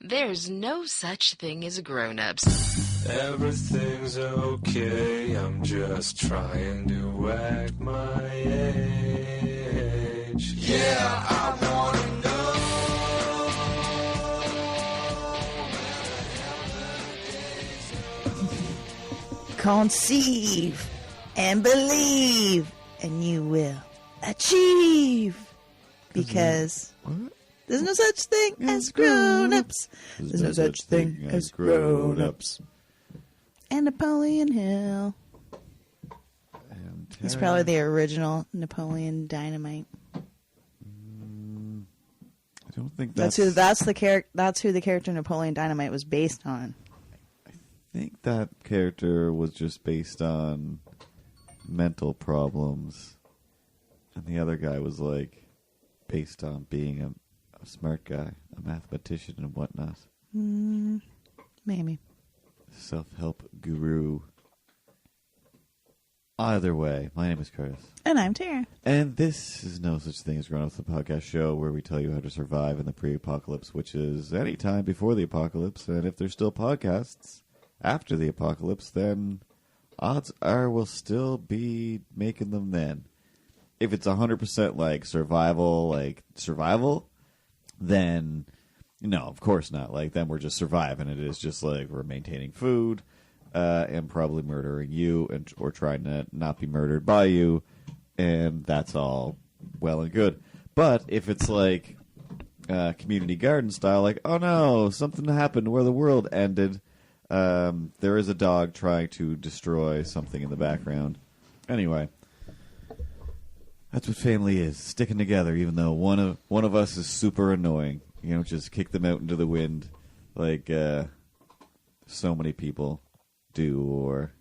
There's no such thing as grown-ups. Everything's okay, I'm just trying to act my age. Yeah, I wanna know. Conceive and believe, and you will achieve. Because there's no such thing as grown-ups. There's no such thing as grown-ups. And Napoleon Hill. He's probably the original Napoleon Dynamite. I don't think That's who the character Napoleon Dynamite was based on. I think that character was just based on mental problems, and the other guy was like based on being a smart guy, a mathematician and whatnot. Maybe. Self-help guru. Either way, my name is Curtis. And I'm Tara. And this is No Such Thing as Grown Ups, the podcast show where we tell you how to survive in the pre-apocalypse, which is any time before the apocalypse. And if there's still podcasts after the apocalypse, then odds are we'll still be making them then. If it's 100% like survival, then no, of course not. Like, then we're just surviving. It is just like we're maintaining food and probably murdering you or trying to not be murdered by you, and that's all well and good. But if it's like community garden style, like, oh no, something happened where the world ended, there is a dog trying to destroy something in the background. Anyway. That's what family is, sticking together, even though one of us is super annoying. You know, just kick them out into the wind like so many people do, or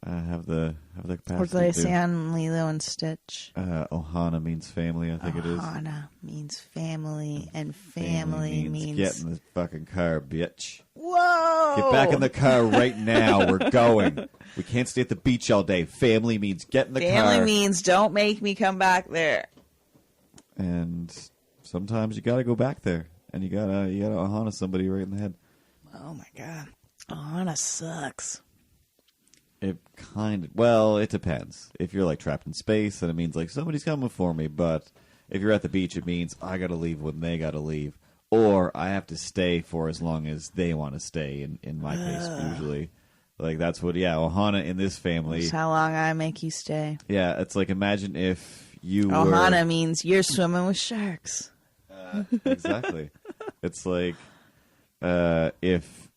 have the capacity. What do they say on Lilo and Stitch? Ohana means family, I think it is. Ohana means family, and family means... Get in the fucking car, bitch. Whoa! Get back in the car right now. We're going. We can't stay at the beach all day. Family means get in the car. Family means don't make me come back there. And sometimes you gotta go back there, and you gotta Ohana somebody right in the head. Oh my god, Ohana sucks. It depends. If you're like trapped in space, then it means like somebody's coming for me. But if you're at the beach, it means I gotta leave when they gotta leave, or I have to stay for as long as they want to stay. In my case, usually. Like, that's what, Ohana in this family. That's how long I make you stay. Yeah, it's like, imagine if you Ohana means you're swimming with sharks. Exactly. It's like, if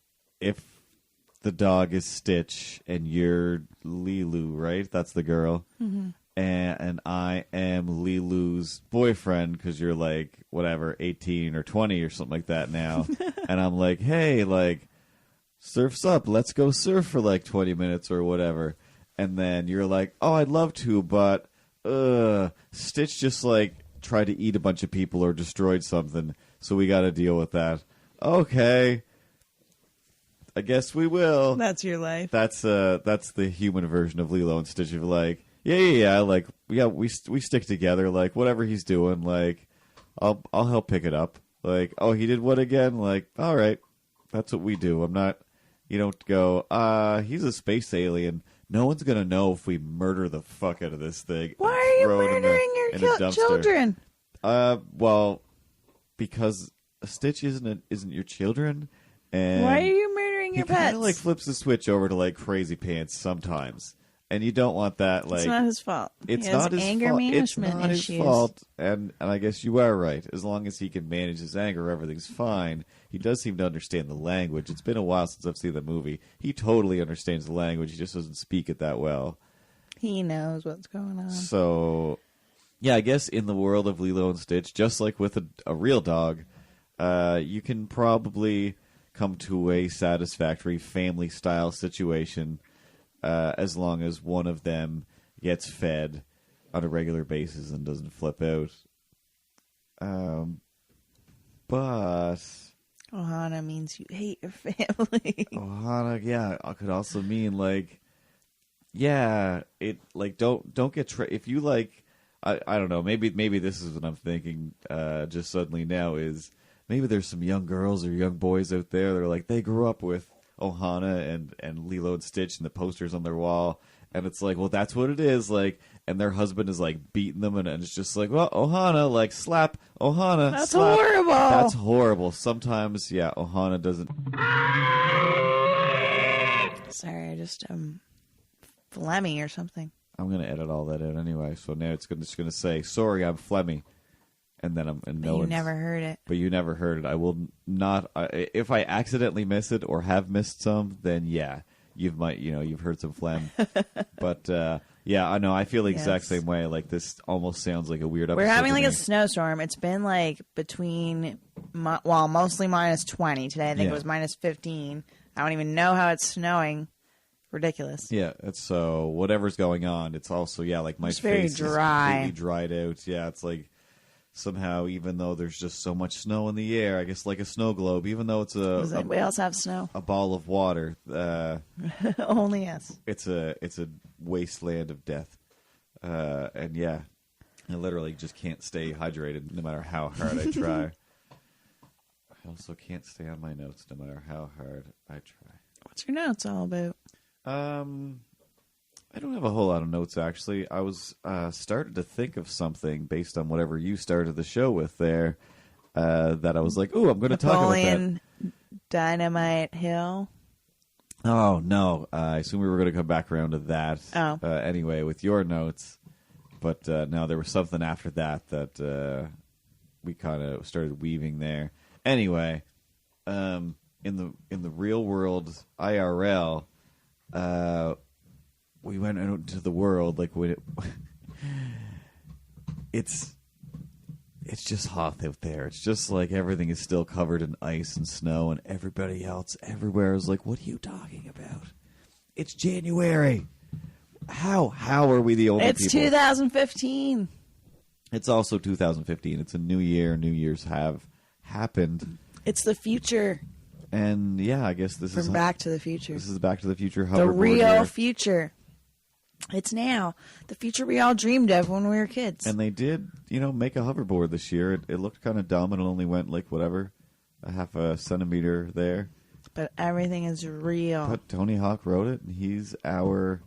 the dog is Stitch and you're Lilu, right? That's the girl. Mm-hmm. And I am Lilu's boyfriend because you're like, whatever, 18 or 20 or something like that now. And I'm like, hey, like, surf's up, let's go surf for like 20 minutes or whatever. And then you're like, oh, I'd love to, but Stitch just like tried to eat a bunch of people or destroyed something, so we got to deal with that. Okay, I guess we will. That's your life. That's the human version of Lilo and Stitch. Of like, we stick together. Like, whatever he's doing, like, I'll help pick it up. Like, oh, he did what again? Like, all right, that's what we do. I'm not. You don't go, he's a space alien. No one's going to know if we murder the fuck out of this thing. Why are you murdering your children? Well, because Stitch isn't your children. And why are you murdering your pets? He kind of like flips the switch over to like crazy pants sometimes. And you don't want that. Like, it's not his fault. It's he has not his anger fault. management It's not issues. his fault. And I guess you are right. As long as he can manage his anger, everything's fine. He does seem to understand the language. It's been a while since I've seen the movie. He totally understands the language. He just doesn't speak it that well. He knows what's going on. So, yeah, I guess in the world of Lilo and Stitch, just like with a real dog, you can probably come to a satisfactory family-style situation as long as one of them gets fed on a regular basis and doesn't flip out. But Ohana means you hate your family. Ohana, yeah, could also mean like, yeah, it like don't get if you like, I don't know, maybe this is what I'm thinking just suddenly now is maybe there's some young girls or young boys out there that are like, they grew up with Ohana and Lilo and Stitch and the posters on their wall. And it's like, well, that's what it is. Like, and their husband is like beating them, and it's just like, well, Ohana, like, slap Ohana. That's slap. horrible. That's horrible. Sometimes, yeah, Ohana doesn't. Sorry, I just phlegmy or something. I'm gonna edit all that in anyway. So now it's just gonna say, sorry, I'm phlegmy, and then You never heard it. But you never heard it. I will not. If I accidentally miss it or have missed some, then yeah, you've heard some phlegm. But yeah, I know. I feel the exact same way. Like, this almost sounds like a weird episode. We're having to like me. a snowstorm. It's been like between, mostly minus 20 today. I think Yeah. it was minus 15. I don't even know how it's snowing. Ridiculous. Yeah, it's so whatever's going on. It's also like my It's very face dry. is completely dried out. Yeah, it's like somehow, even though there's just so much snow in the air, I guess like a snow globe, even though it's Does anybody else have snow? a ball of water, Only us. it's a wasteland of death. And yeah, I literally just can't stay hydrated no matter how hard I try. I also can't stay on my notes no matter how hard I try. What's your notes all about? I don't have a whole lot of notes, actually. I was started to think of something based on whatever you started the show with there, that I was like, ooh, I'm going to talk about that. Napoleon Dynamite Hill. Oh, no. I assume we were going to come back around to that Oh. anyway with your notes. But no, there was something after that we kind of started weaving there. Anyway, in the real world, IRL, we went out into the world like when it's just hot out there. It's just like everything is still covered in ice and snow, and everybody else everywhere is like, "What are you talking about? It's January. How are we the only It's people?" 2015. It's also 2015. It's a new year. New Year's have happened, It's the future and yeah, I guess this from is Back to the Future. This is Back to the Future The hoverboard real year. future. It's now. The future we all dreamed of when we were kids. And they did, make a hoverboard this year. It looked kind of dumb, and it only went like whatever, a half a centimeter there. But everything is real. But Tony Hawk wrote it, and he's our,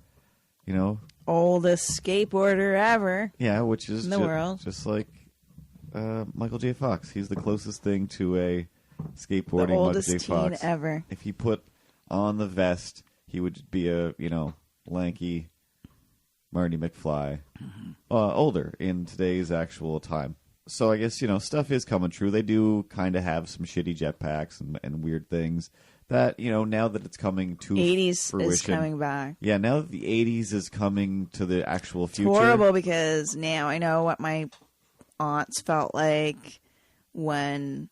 Oldest skateboarder ever. yeah, which is In the world. just like Michael J. Fox. He's the closest thing to a skateboarding The oldest Michael J. teen Fox ever. If he put on the vest, he would be a lanky Marty McFly, older in today's actual time. So I guess stuff is coming true. They do kind of have some shitty jetpacks and weird things that now that it's coming to 80s fruition. is coming back. Yeah, now that the 80s is coming to the actual future. It's horrible because now I know what my aunts felt like when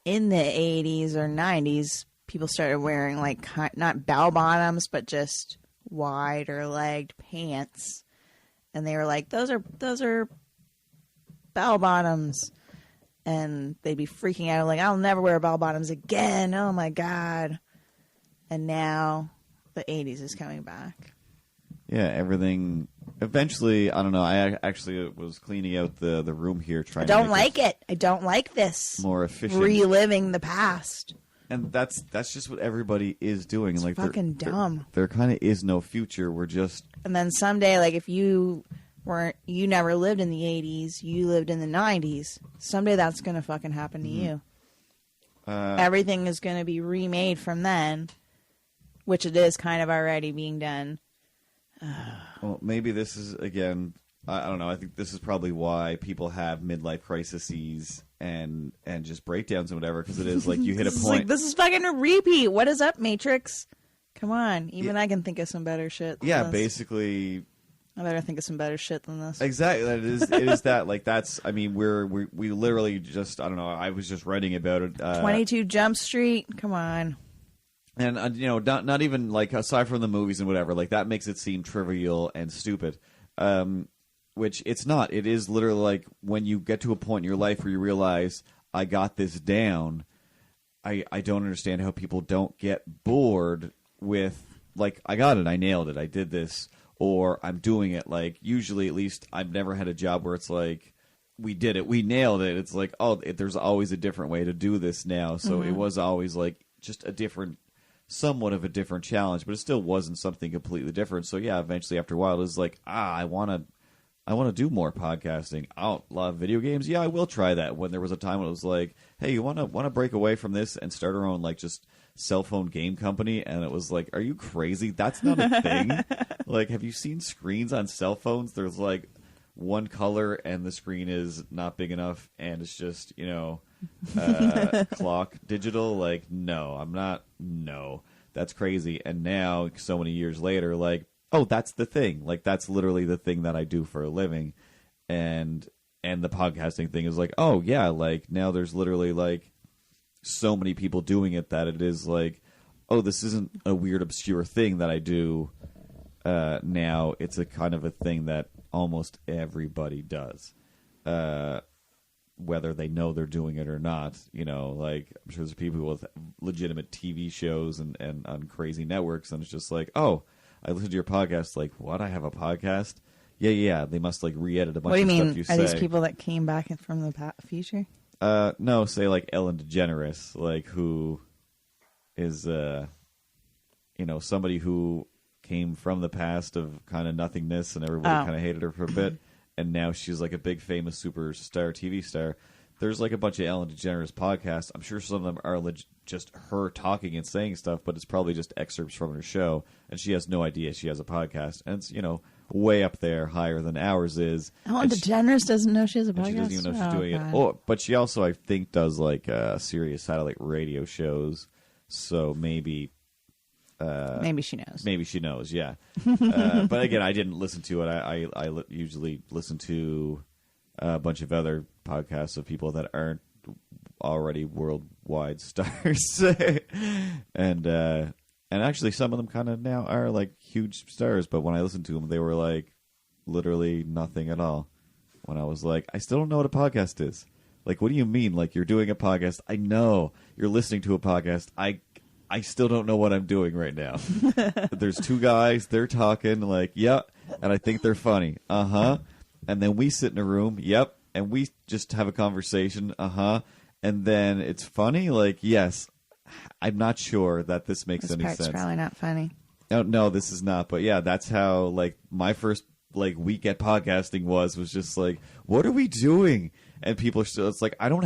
in the 80s or 90s people started wearing like not bell bottoms but just wider legged pants, and they were like, those are bell bottoms, and they'd be freaking out like, I'll never wear bell bottoms again, oh my god. And now the 80s is coming back. Yeah, everything. Eventually, I don't know. I actually was cleaning out the room here, trying. I don't to like it. I don't like this. More efficient. Reliving the past. And that's just what everybody is doing. It's like fucking dumb. There kind of is no future. We're just. And then someday, like if you never lived in the 80s, you lived in the 90s. Someday that's gonna fucking happen to you. Everything is gonna be remade from then, which it is kind of already being done. Well, maybe this is again. I don't know. I think this is probably why people have midlife crises and just breakdowns and whatever, because it is like you hit a It's point. like, this is fucking a repeat. What is up, Matrix? Come on. Even I can think of some better shit than yeah, this. Basically. I better think of some better shit than this. Exactly. It is that. Like, that's. I mean, we literally just. I don't know. I was just writing about it. 22 Jump Street. Come on. And not even like aside from the movies and whatever, like that makes it seem trivial and stupid. Which it's not. It is literally like when you get to a point in your life where you realize I got this down. I don't understand how people don't get bored with like I got it, I nailed it, I did this, or I'm doing it. Like usually, at least, I've never had a job where it's like we did it. We nailed it. It's like, there's always a different way to do this now. So it was always like just somewhat of a different challenge, but it still wasn't something completely different. So yeah, eventually after a while, it was like, I want to do more podcasting. A lot of video games. Yeah, I will try that. When there was a time when it was like, hey, you want to break away from this and start our own like just cell phone game company? And it was like, are you crazy? That's not a thing. Like, have you seen screens on cell phones? There's like one color and the screen is not big enough and it's just, clock digital. Like, no, that's crazy. And now so many years later, like, oh, that's the thing. Like, that's literally the thing that I do for a living. And the podcasting thing is like, oh yeah, like now there's literally like so many people doing it that it is like, oh, this isn't a weird obscure thing that I do now. It's a kind of a thing that almost everybody does, whether they know they're doing it or not. Like I'm sure there's people with legitimate TV shows and on crazy networks, and it's just like, oh, I listened to your podcast. Like, what? I have a podcast? Yeah. They must like re-edit a bunch of stuff you say. Are these people that came back from the future? No, say like Ellen DeGeneres, like who is somebody who came from the past of kind of nothingness and everybody kind of hated her for a bit, and now she's like a big famous superstar TV star. There's like a bunch of Ellen DeGeneres podcasts. I'm sure some of them are just her talking and saying stuff, but it's probably just excerpts from her show, and she has no idea she has a podcast, and it's way up there, higher than ours is. Ellen DeGeneres doesn't know she has a podcast? She doesn't even know she's doing it. Oh, but she also, I think, does like Sirius satellite radio shows, so maybe she knows. Maybe she knows, yeah. But again, I didn't listen to it. I usually listen to a bunch of other podcasts of people that aren't already worldwide stars. And actually some of them kind of now are like huge stars, but when I listened to them, they were like literally nothing at all. When I was like, I still don't know what a podcast is. Like, what do you mean? Like, you're doing a podcast? I know you're listening to a podcast. I still don't know what I'm doing right now. There's two guys, they're talking like, yeah, and I think they're funny. Uh-huh. And then we sit in a room, yep, and we just have a conversation, uh-huh. And then it's funny, like, yes. I'm not sure that this makes any sense. This part's probably not funny. No, this is not. But yeah, that's how like my first like week at podcasting was just like, what are we doing? And people are still, it's like, I don't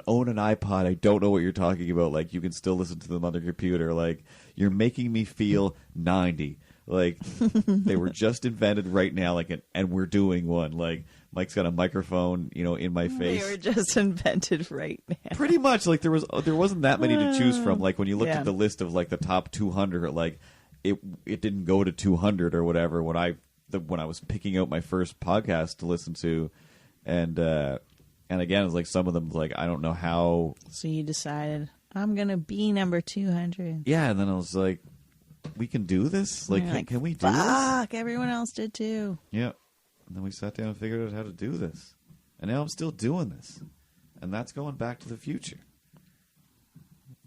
own an iPod. I don't know what you're talking about. Like, you can still listen to them on the computer. Like, you're making me feel 90. Like, they were just invented right now. Like, and we're doing one. Like, Mike's got a microphone, in my face. They were just invented right now. Pretty much. Like, there wasn't that many to choose from. Like, when you looked at the list of like the top 200, like it didn't go to 200 or whatever when I was picking out my first podcast to listen to, and again, it's like some of them, like, I don't know how. So you decided, I'm gonna be number 200. Yeah, and then I was like, we can do this. Like, can we do this? Fuck, everyone else did too. Yeah. And then we sat down and figured out how to do this. And now I'm still doing this. And that's going back to the future.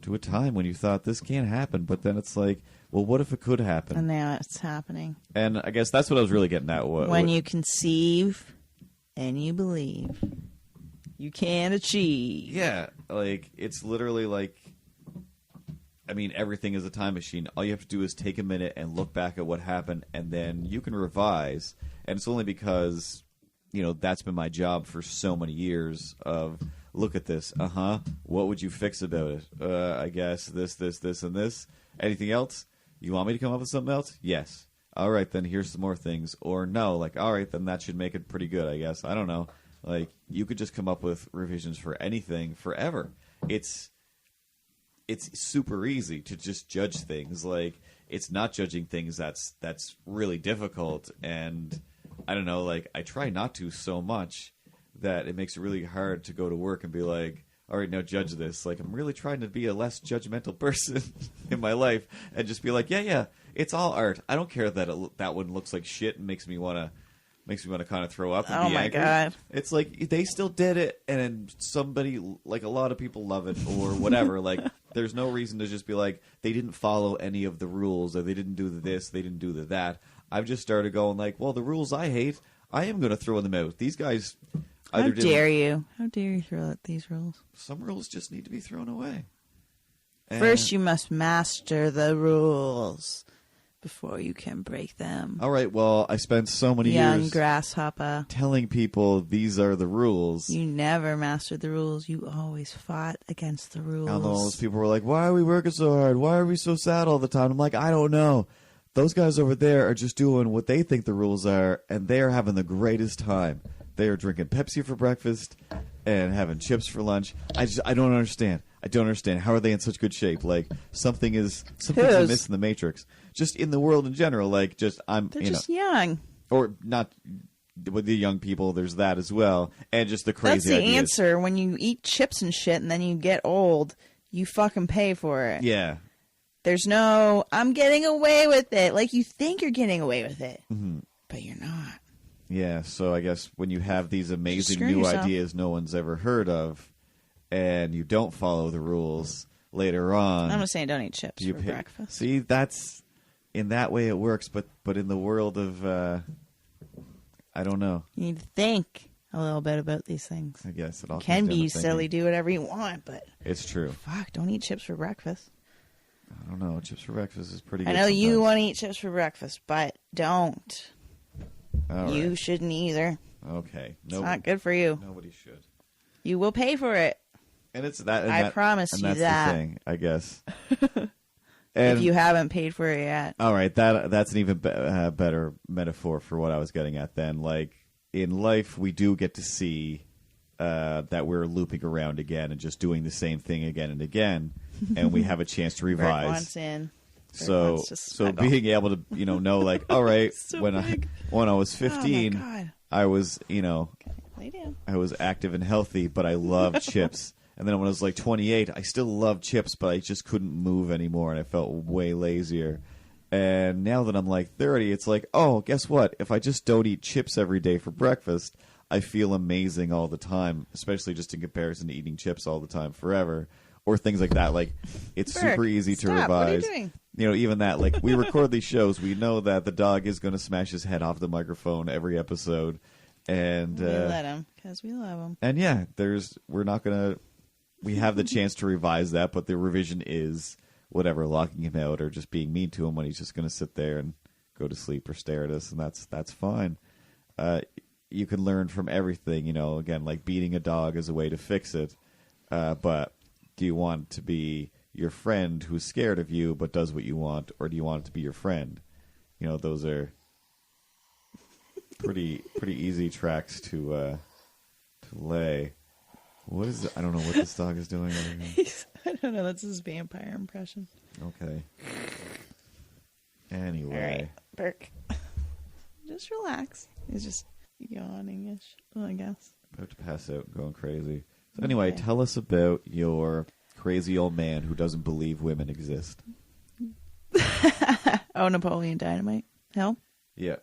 To a time when you thought this can't happen, but then it's like, well, what if it could happen? And now it's happening. And I guess that's what I was really getting at. When you conceive and you believe, you can achieve. Yeah, like, it's literally like, I mean, everything is a time machine. All you have to do is take a minute and look back at what happened, and then you can revise. And it's only because, that's been my job for so many years of, look at this. Uh-huh. What would you fix about it? I guess this, and this. Anything else? You want me to come up with something else? Yes. All right, then here's some more things. Or no, like, all right, then that should make it pretty good, I guess. I don't know. Like, you could just come up with revisions for anything forever. It's super easy to just judge things. Like, it's not judging things that's really difficult. And I don't know, like, I try not to so much that it makes it really hard to go to work and be like, all right, now judge this. Like, I'm really trying to be a less judgmental person in my life and just be like, yeah, it's all art. I don't care that that one looks like shit and makes me want to kind of throw up and be angry. God. It's like, they still did it, and somebody, like, a lot of people love it or whatever. Like, there's no reason to just be like, they didn't follow any of the rules, or they didn't do this, they didn't do that. I've just started going like, well, the rules I hate, I am going to throw them out. These guys How dare you? How dare you throw out these rules? Some rules just need to be thrown away. And First, you must master the rules before you can break them. all right, well, I spent so many Young years grasshopper. telling people these are the rules. You never mastered the rules. You always fought against the rules. And those people were like, why are we working so hard? Why are we so sad all the time? I'm like, I don't know. Those guys over there are just doing what they think the rules are, and they are having the greatest time. They are drinking Pepsi for breakfast and having chips for lunch. I don't understand. I don't understand. How are they in such good shape? Like, something's amiss in the Matrix. Just in the world in general. Like, They're just young. or not with the young people. There's that as well, and just the crazy. That's the ideas. answer. When you eat chips and shit, and then you get old, you fucking pay for it. Yeah. There's no, I'm getting away with it. Like, you think you're getting away with it, but you're not. Yeah, so I guess when you have these amazing screw new yourself. ideas no one's ever heard of, and you don't follow the rules later on, I'm not saying don't eat chips you for pay- breakfast. See, that's in that way it works, but in the world of, I don't know. You need to think a little bit about these things. I guess it all Can comes down be to silly, thinking. do whatever you want, but It's true. fuck, don't eat chips for breakfast. I don't know. Chips for breakfast is pretty good. I know you sometimes. want to eat chips for breakfast, but don't. All You right. shouldn't either. Okay. It's not good for you. Nobody should. You will pay for it. And it's that. And I that, promise and you that's that. the thing, I guess. And If you haven't paid for it yet. all right, that's an even better metaphor for what I was getting at then. Like, in life, we do get to see that we're looping around again and just doing the same thing again and again, and we have a chance to Bert revise. wants in. Bert So, wants to so snuggle. being able to, know, like, all right, So when big. I was Oh, my 15, God. I was, Lay down. I was active and healthy, but I loved chips. And then when I was like 28, I still loved chips, but I just couldn't move anymore, and I felt way lazier. And now that I'm like 30, it's like, oh, guess what? If I just don't eat chips every day for breakfast, I feel amazing all the time, especially just in comparison to eating chips all the time forever, or things like that. Like, it's Berk, super easy to stop. What are you revise. doing? Even that. Like, we record these shows, we know that the dog is going to smash his head off the microphone every episode. And We let him, because we love him. and yeah, we have the chance to revise that, but the revision is whatever, locking him out or just being mean to him when he's just going to sit there and go to sleep or stare at us, and that's fine. You can learn from everything, again, like beating a dog is a way to fix it, but do you want to be your friend who's scared of you but does what you want, or do you want it to be your friend? Those are pretty easy tracks to lay. What is it? I don't know what this dog is doing over here. I don't know. That's his vampire impression. Okay. Anyway. All right, Burke. Just relax. He's just yawning-ish, I guess. About to pass out, going crazy. So anyway, Okay. tell us about your crazy old man who doesn't believe women exist. Oh, Napoleon Dynamite. Hell. Yeah.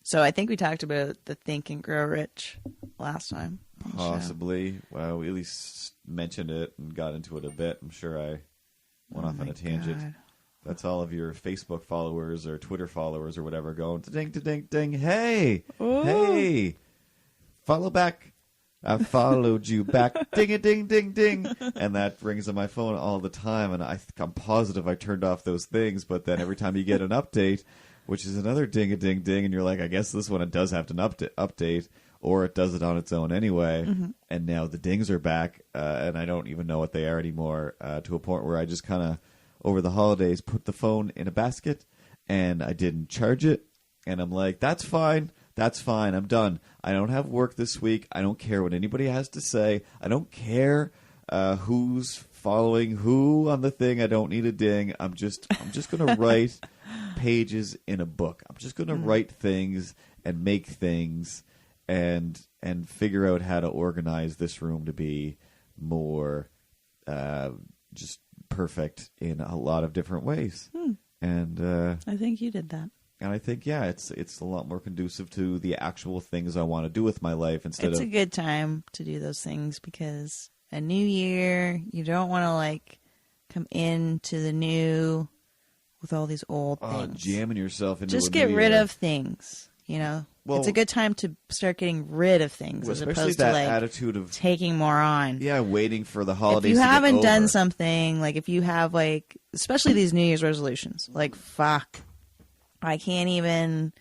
So I think we talked about the Think and Grow Rich last time. on the show. Possibly. Well, we at least mentioned it and got into it a bit. I'm sure I went off on my a tangent. God. That's all of your Facebook followers or Twitter followers or whatever going, ding, ding, ding. Hey, Oh. hey, follow back. I followed you back. Ding, a ding, ding, ding. And that rings on my phone all the time. And I'm positive I turned off those things. But then every time you get an update, which is another ding, a ding, ding, and you're like, I guess this one it does have to update, or it does it on its own anyway. And now the dings are back, and I don't even know what they are anymore, to a point where I just kind of, over the holidays, put the phone in a basket, and I didn't charge it. And I'm like, that's fine. I'm done. I don't have work this week. I don't care what anybody has to say. I don't care who's following who on the thing. I don't need a ding. I'm just going to write pages in a book. I'm just going to write things and make things and figure out how to organize this room to be more just perfect in a lot of different ways. And I think you did that. I think, yeah, it's a lot more conducive to the actual things I want to do with my life instead It's of a good time to do those things because a new year, you don't want to come into the new with all these old things. jamming yourself into Just a get new rid year. of things. You know, Well- it's a good time to start getting rid of things as especially opposed that to like attitude of taking more on. waiting for the If holidays. you to get haven't done over. something, like if you have like, especially these New Year's resolutions, like fuck, I can't even,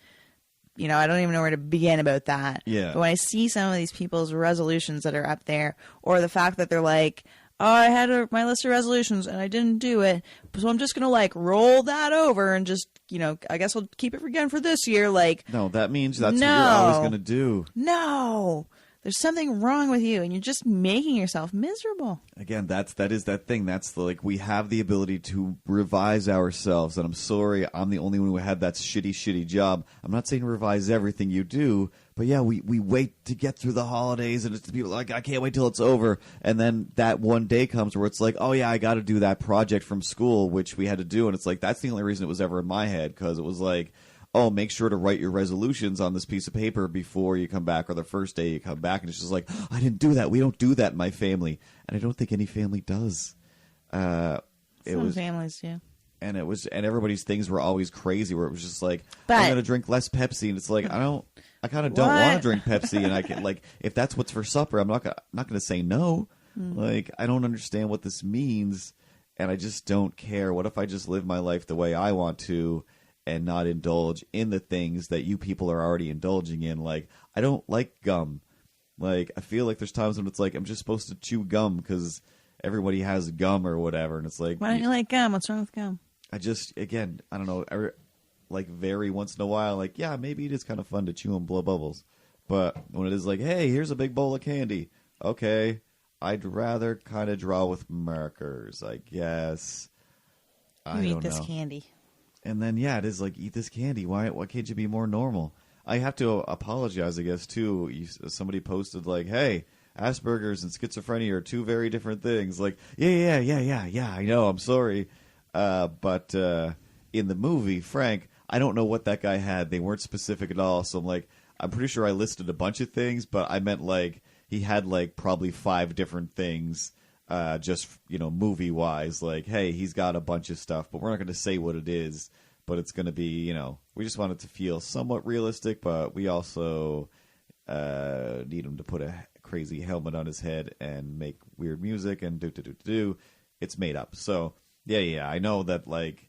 you know, I don't even know where to begin about that. Yeah. But when I see some of these people's resolutions that are up there, or the fact that they're like, oh, I had my list of resolutions and I didn't do it, so I'm just gonna like roll that over and just, you know, I guess I'll keep it again for this year. Like, No, that means that's No. what you're always going to do. no, there's something wrong with you, and you're just making yourself miserable. Again, that is that thing. That's the, like, we have the ability to revise ourselves. And I'm sorry, I'm the only one who had that shitty job. I'm not saying revise everything you do, but yeah, we wait to get through the holidays, and it's the people like, I can't wait till it's over. And then that one day comes where it's like, oh yeah, I got to do that project from school, which we had to do. And it's like, that's the only reason it was ever in my head, because it was like, oh, make sure to write your resolutions on this piece of paper before you come back, or the first day you come back. And it's just like, I didn't do that. We don't do that in my family. And I don't think any family does. It Some was, families do. and everybody's things were always crazy, where it was just like, But- I'm going to drink less Pepsi. And it's like, I kind of don't What? want to drink Pepsi. And I can, like, if that's what's for supper, I'm not going to say no. Like, I don't understand what this means. And I just don't care. What if I just live my life the way I want to, and not indulge in the things that you people are already indulging in? Like, I don't like gum. Like, I feel like there's times when it's like, I'm just supposed to chew gum because everybody has gum or whatever. And it's like, Why don't you like gum? What's wrong with gum? I just, again, I don't know, like, very once in a while, like, yeah, maybe it is kind of fun to chew and blow bubbles. But when it is like, hey, here's a big bowl of candy. Okay, I'd rather kind of draw with markers, I guess. You I eat don't this know. candy. And then, yeah, it is like, eat this candy. Why can't you be more normal? I have to apologize, I guess, too. Somebody posted, like, hey, Asperger's and schizophrenia are two very different things. Like, yeah, I know, I'm sorry. But in the movie, Frank, I don't know what that guy had. They weren't specific at all. So I'm like, I'm pretty sure I listed a bunch of things, but I meant, like, he had, like, probably 5 different things. Just, you know, movie-wise, like, hey, he's got a bunch of stuff, but we're not going to say what it is, but it's going to be, you know, we just want it to feel somewhat realistic, but we also need him to put a crazy helmet on his head and make weird music and do. It's made up. So, yeah, I know that, like,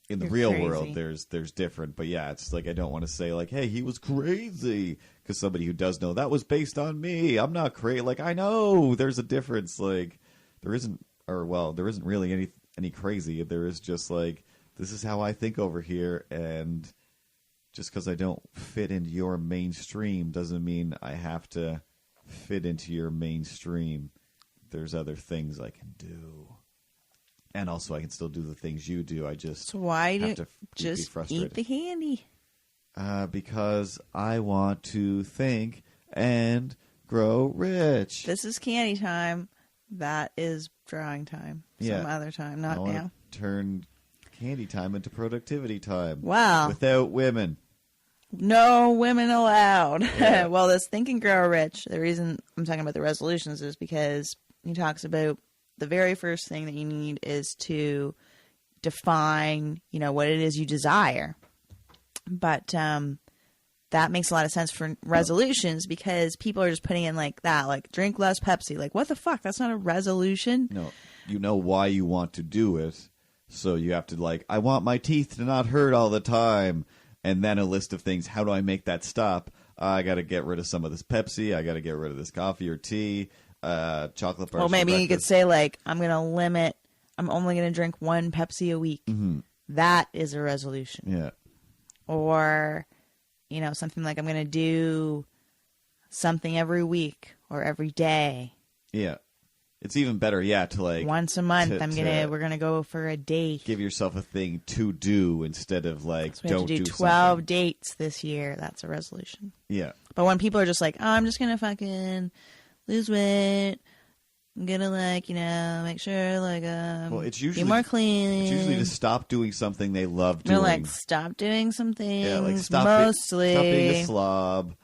in the You're real crazy. world, there's different, but yeah, it's like, I don't want to say, like, hey, he was crazy, because somebody who does know that was based on me. I'm not crazy. Like, I know there's a difference. Like, there isn't really any crazy. There is just, like, this is how I think over here, and just because I don't fit into your mainstream doesn't mean I have to fit into your mainstream. There's other things I can do. And also, I can still do the things you do. I just So why have do to be just frustrated. eat the candy? Because I want to think and grow rich. This is candy time. That is drawing time. Yeah. Some other time, I not want now. to turn candy time into productivity time. Wow. Without women. No women allowed. Yeah. Well, this Think and Grow Rich, the reason I'm talking about the resolutions is because he talks about the very first thing that you need is to define, you know, what it is you desire. But that makes a lot of sense for resolutions because people are just putting in like that, like drink less Pepsi. Like, what the fuck? That's not a resolution. No, you know why you want to do it. So you have to, like, I want my teeth to not hurt all the time. And then a list of things. How do I make that stop? I got to get rid of some of this Pepsi. I got to get rid of this coffee or tea. Chocolate bars. Well, maybe for you could breakfast. say like, I'm only going to drink 1 Pepsi a week. Mm-hmm. That is a resolution. Yeah. Or, you know, something like I'm going to do something every week or every day. Yeah. It's even better, yeah, to like Once a month, to we're going to go for a date. give yourself a thing to do instead of like So we have don't to do do 12 something. dates this year. That's a resolution. Yeah. But when people are just like, oh, I'm just going to fucking lose weight. I'm going to like, you know, make sure like Well, it's be usually more clean. It's usually to stop doing something they love They're doing. like, stop doing some things. yeah, like stop mostly. stop being a slob.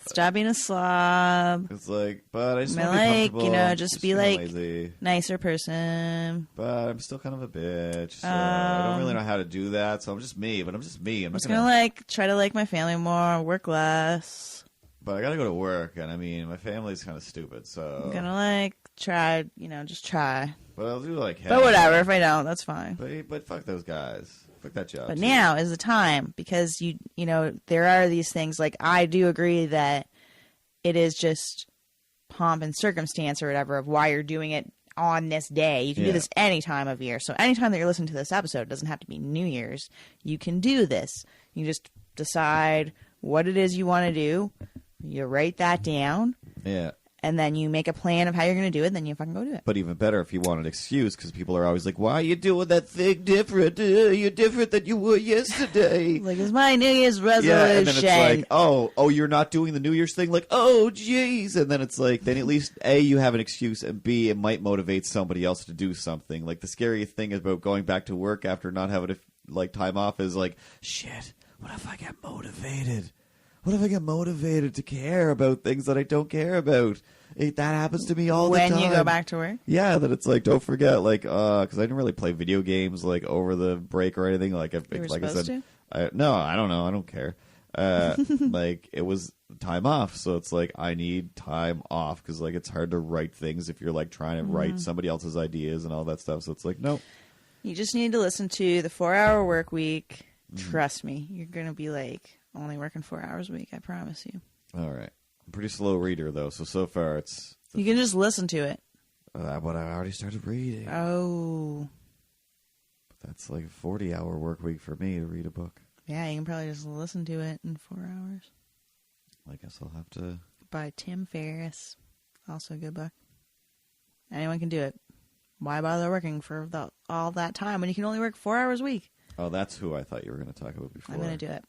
Stop being a slob. It's like, but I just I want to be like, comfortable. you know, just be feeling like lazy. nicer person. But I'm still kind of a bitch. So I don't really know how to do that. So I'm just me. But I'm just me. I'm I'm not just gonna. gonna like try to like my family more, work less. But I gotta go to work, and I mean, my family's kind of stupid. So I'm gonna like try, you know, just try. But I'll do like. But whatever, if I don't, that's fine. But fuck those guys. Fuck that job. But too. now is the time because you know, there are these things like I do agree that it is just pomp and circumstance or whatever of why you're doing it on this day. You can do Yeah. this any time of year. So anytime that you're listening to this episode, it doesn't have to be New Year's. You can do this. You just decide what it is you want to do. You write that down. Yeah. And then you make a plan of how you're going to do it, and then you fucking go do it. But even better if you want an excuse, because people are always like, "Why are you doing that thing different? You're different than you were yesterday." Like, it's my New Year's resolution. Yeah, and then it's like, oh, you're not doing the New Year's thing? Like, oh, jeez. And then it's like, then at least, A, you have an excuse, and B, it might motivate somebody else to do something. Like, the scary thing about going back to work after not having, like, time off is like, shit, what if I get motivated? What if I get motivated to care about things that I don't care about? That happens to me all the time. when you go back to work. Yeah, that it's like, don't forget, like, because I didn't really play video games, like, over the break or anything. Like, You were like I supposed said, to? no, I don't know. I don't care. Like, it was time off, so it's like, I need time off, because, like, it's hard to write things if you're, like, trying to write somebody else's ideas and all that stuff. So it's like, no. You just need to listen to the 4-Hour Work Week. Trust me, you're going to be like, only working 4 hours a week, I promise you. All right. I'm a pretty slow reader, though, so far it's... You can just listen to it. But I already started reading. Oh. That's like a 40-hour work week for me to read a book. Yeah, you can probably just listen to it in 4 hours. I guess I'll have to... By Tim Ferriss. Also a good book. Anyone can do it. Why bother working for all that time when you can only work 4 hours a week? Oh, that's who I thought you were going to talk about before. I'm going to do it.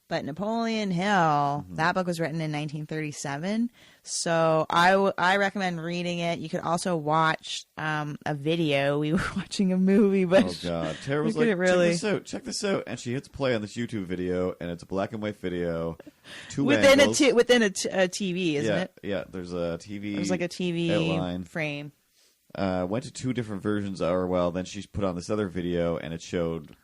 But Napoleon Hill, that book was written in 1937. So I recommend reading it. You could also watch a video. We were watching a movie, but Oh, God. Tara was we like, couldn't really... check this out. And she hits play on this YouTube video, and it's a black and white video. Two within angles. a TV, isn't it? Yeah, there's a TV There's like a TV outline. frame. Went to two different versions, or well, then she put on this other video, and it showed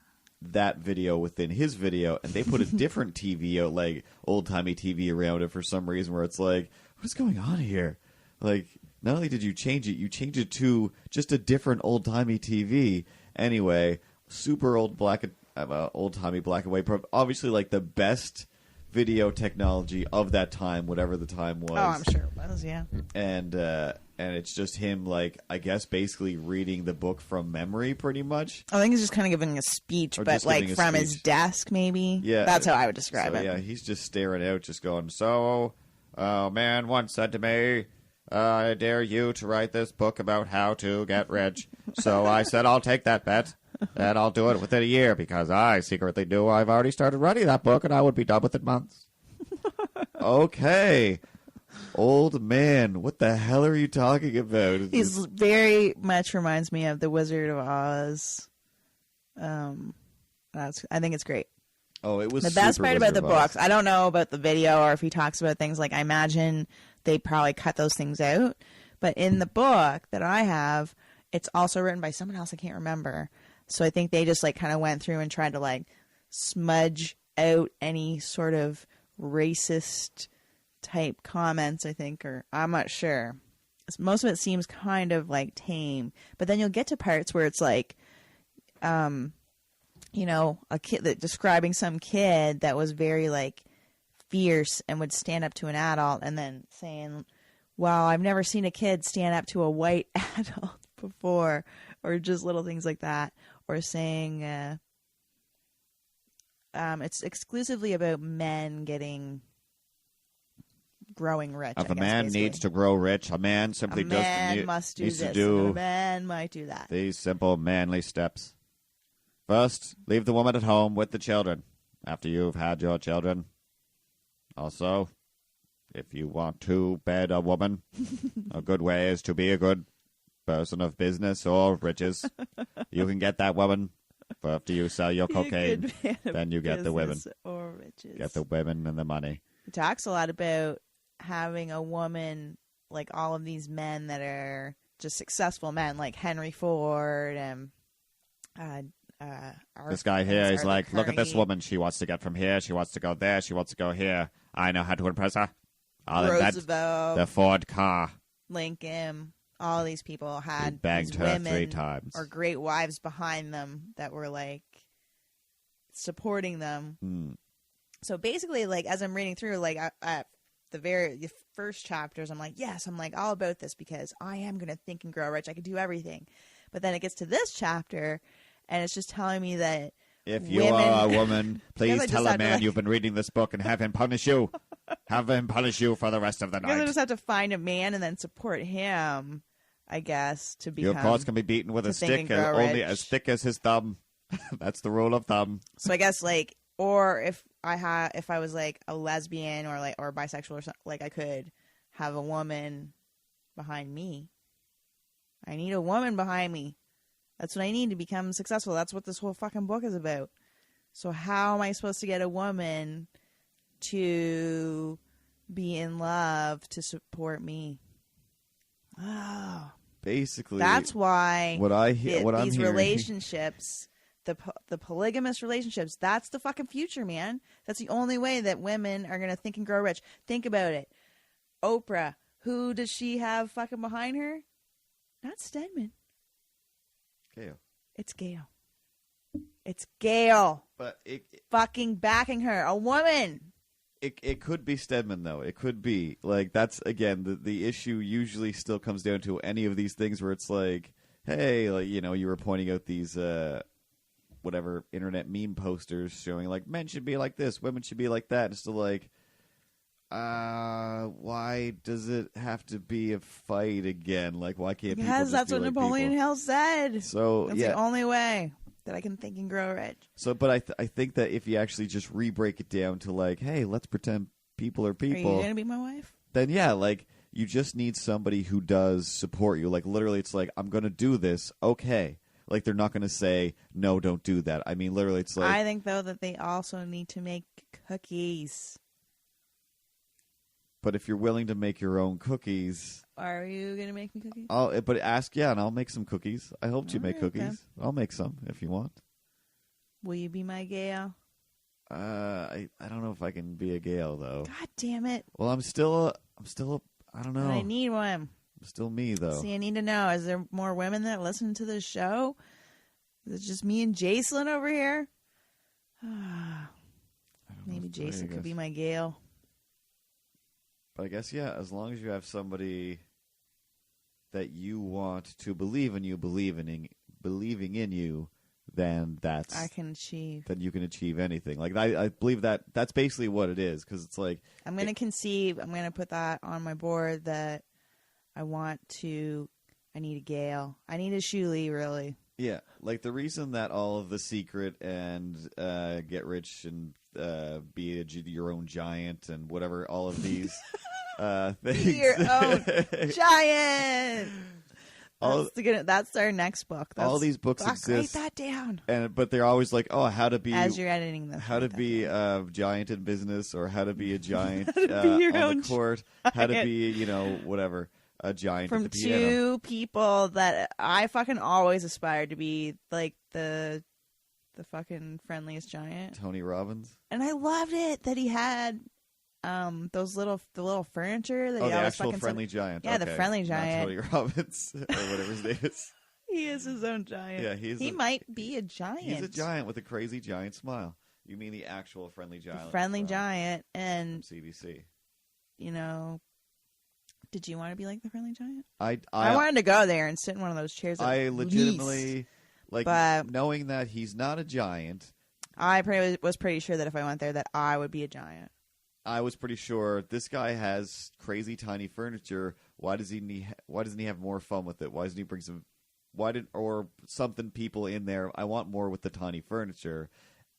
that video within his video, and they put a different TV out, like old-timey TV around it for some reason, where it's like, what's going on here? Like, not only did you change it, you changed it to just a different old-timey TV. Anyway, super old old-timey black and white, obviously like the best video technology of that time, whatever the time was. Oh, I'm sure it was, yeah. And it's just him, like, I guess basically reading the book from memory, pretty much. I think he's just kind of giving a speech, Or but just like giving a from his speech. desk, maybe. Yeah. That's how I would describe So, it. yeah, he's just staring out, just going, so, a man once said to me, I dare you to write this book about how to get rich. So I said, I'll take that bet, and I'll do it within a year, because I secretly knew I've already started writing that book, and I would be done with it months. Okay. Old man, what the hell are you talking about? He's very much reminds me of the Wizard of Oz. I think it's great. Oh, it was The best super part about the Wizard of Oz. books, I don't know about the video or if he talks about things like, I imagine they probably cut those things out. But in the book that I have, it's also written by someone else I can't remember. So I think they just like kind of went through and tried to like smudge out any sort of racist type comments, I think, or I'm not sure. Most of it seems kind of like tame, but then you'll get to parts where it's like, you know, a kid that describing some kid that was very like fierce and would stand up to an adult, and then saying, "Wow, I've never seen a kid stand up to a white adult before," or just little things like that, or saying, it's exclusively about men growing rich. If I a guess, man basically. needs to grow rich, a man simply a man just must do needs this, to do and a man might do that. these simple manly steps. First, leave the woman at home with the children after you've had your children. Also, if you want to bed a woman, a good way is to be a good person of business or riches. You can get that woman after you sell your cocaine. Good man of then you get the women. business or riches. Get the women and the money. He talks a lot about having a woman, like all of these men that are just successful men, like Henry Ford and This guy here is Arthur like, look at this Curry, woman. She wants to get from here. She wants to go there. She wants to go here. I know how to impress her. I'll invent Roosevelt, the Ford car. Lincoln. All these people He had banged these her women 3 times. or great wives behind them that were like supporting them. Mm. So basically, like as I'm reading through, like at the first chapters, I'm like, yes, I'm like all about this because I am gonna think and grow rich. I can do everything. But then it gets to this chapter, and it's just telling me that If you women- are a woman, please I just tell a had to, man like- you've been reading this book and have him punish you. Have him punish you for the rest of the I guess I night. just have to find a man and then support him, I guess, to You, become. of course, can be beaten with to a think stick and grow only rich. as thick as his thumb. That's the rule of thumb. So I guess like, or if I was like a lesbian or bisexual or something, like I could have a woman behind me. I need a woman behind me. That's what I need to become successful. That's what this whole fucking book is about. So how am I supposed to get a woman to be in love to support me? Oh, Basically, that's why what I hear, what I'm these hearing. relationships, the polygamous relationships, that's the fucking future, man. That's the only way that women are gonna think and grow rich. Think about it. Oprah, who does she have fucking behind her? Not Stedman. Gail. It's Gail. It's Gail But fucking backing her. A woman. it could be Stedman though. It could be like that's again the issue. Usually still comes down to any of these things where it's like, hey, like you were pointing out these whatever internet meme posters showing like men should be like this, women should be like that. It's still like, why does it have to be a fight again? Like why can't people Because just that's be what like Napoleon people? Hill said. So That's yeah, the only way that I can think and grow rich. so but I think that if you actually just re-break it down to like, hey, let's pretend people are Are people. you gonna be my wife? Then yeah, like you just need somebody who does support you. Like literally, it's like I'm gonna do this. Okay, like they're not gonna say no, don't do that. I mean, literally, it's like I think though that they also need to make cookies. but if you're willing to make your own cookies, Are you gonna make me cookies? but ask, yeah, and I'll make some cookies. I hope you make Alright, cookies. okay. I'll make some if you want. Will you be my Gail? I don't know if I can be a Gale though. God damn it! Well, I'm still I don't know. I need one. I'm still me though. See, I need to know: is there more women that listen to this show? Is it just me and Jason over here? I don't know Maybe if- Jason I could be guess- my Gail. But I guess yeah, as long as you have somebody that you want to believe in you, believing in you, then that's I can achieve. then you can achieve anything. Like I believe that's basically what it is because it's like I'm gonna conceive. I'm gonna put that on my board that I need a Gail. I need a Shuli, really. yeah, like the reason that all of The Secret and Get Rich and be your own giant and whatever all of these things. Your own giant. All- That's our next book. all these books Fuck, exist, write that down but they're always like, oh, how to be as you're editing this. how to write that be down. a giant in business or how to be a giant How to be your on own the court, how to giant. be, whatever, a giant From at the piano. two people that I fucking always aspired to be, like the fucking friendliest giant. Tony Robbins. And I loved it that he had the little furniture that Oh, he the always actual fucking friendly giant. Yeah, the Okay. friendly Not giant. Tony Robbins or whatever his name is. He is his own giant. Yeah, he might be a giant. He's a giant with a crazy giant smile. You mean the actual friendly giant? The friendly from- giant. from And, CBC. did you want to be like the friendly giant? I wanted to go there and sit in one of those chairs. at I least. legitimately like But- knowing that he's not a giant. I was pretty sure that if I went there, that I would be a giant. I was pretty sure this guy has crazy tiny furniture. Why doesn't he have more fun with it? Why doesn't he bring some? Or something people in there? I want more with the tiny furniture.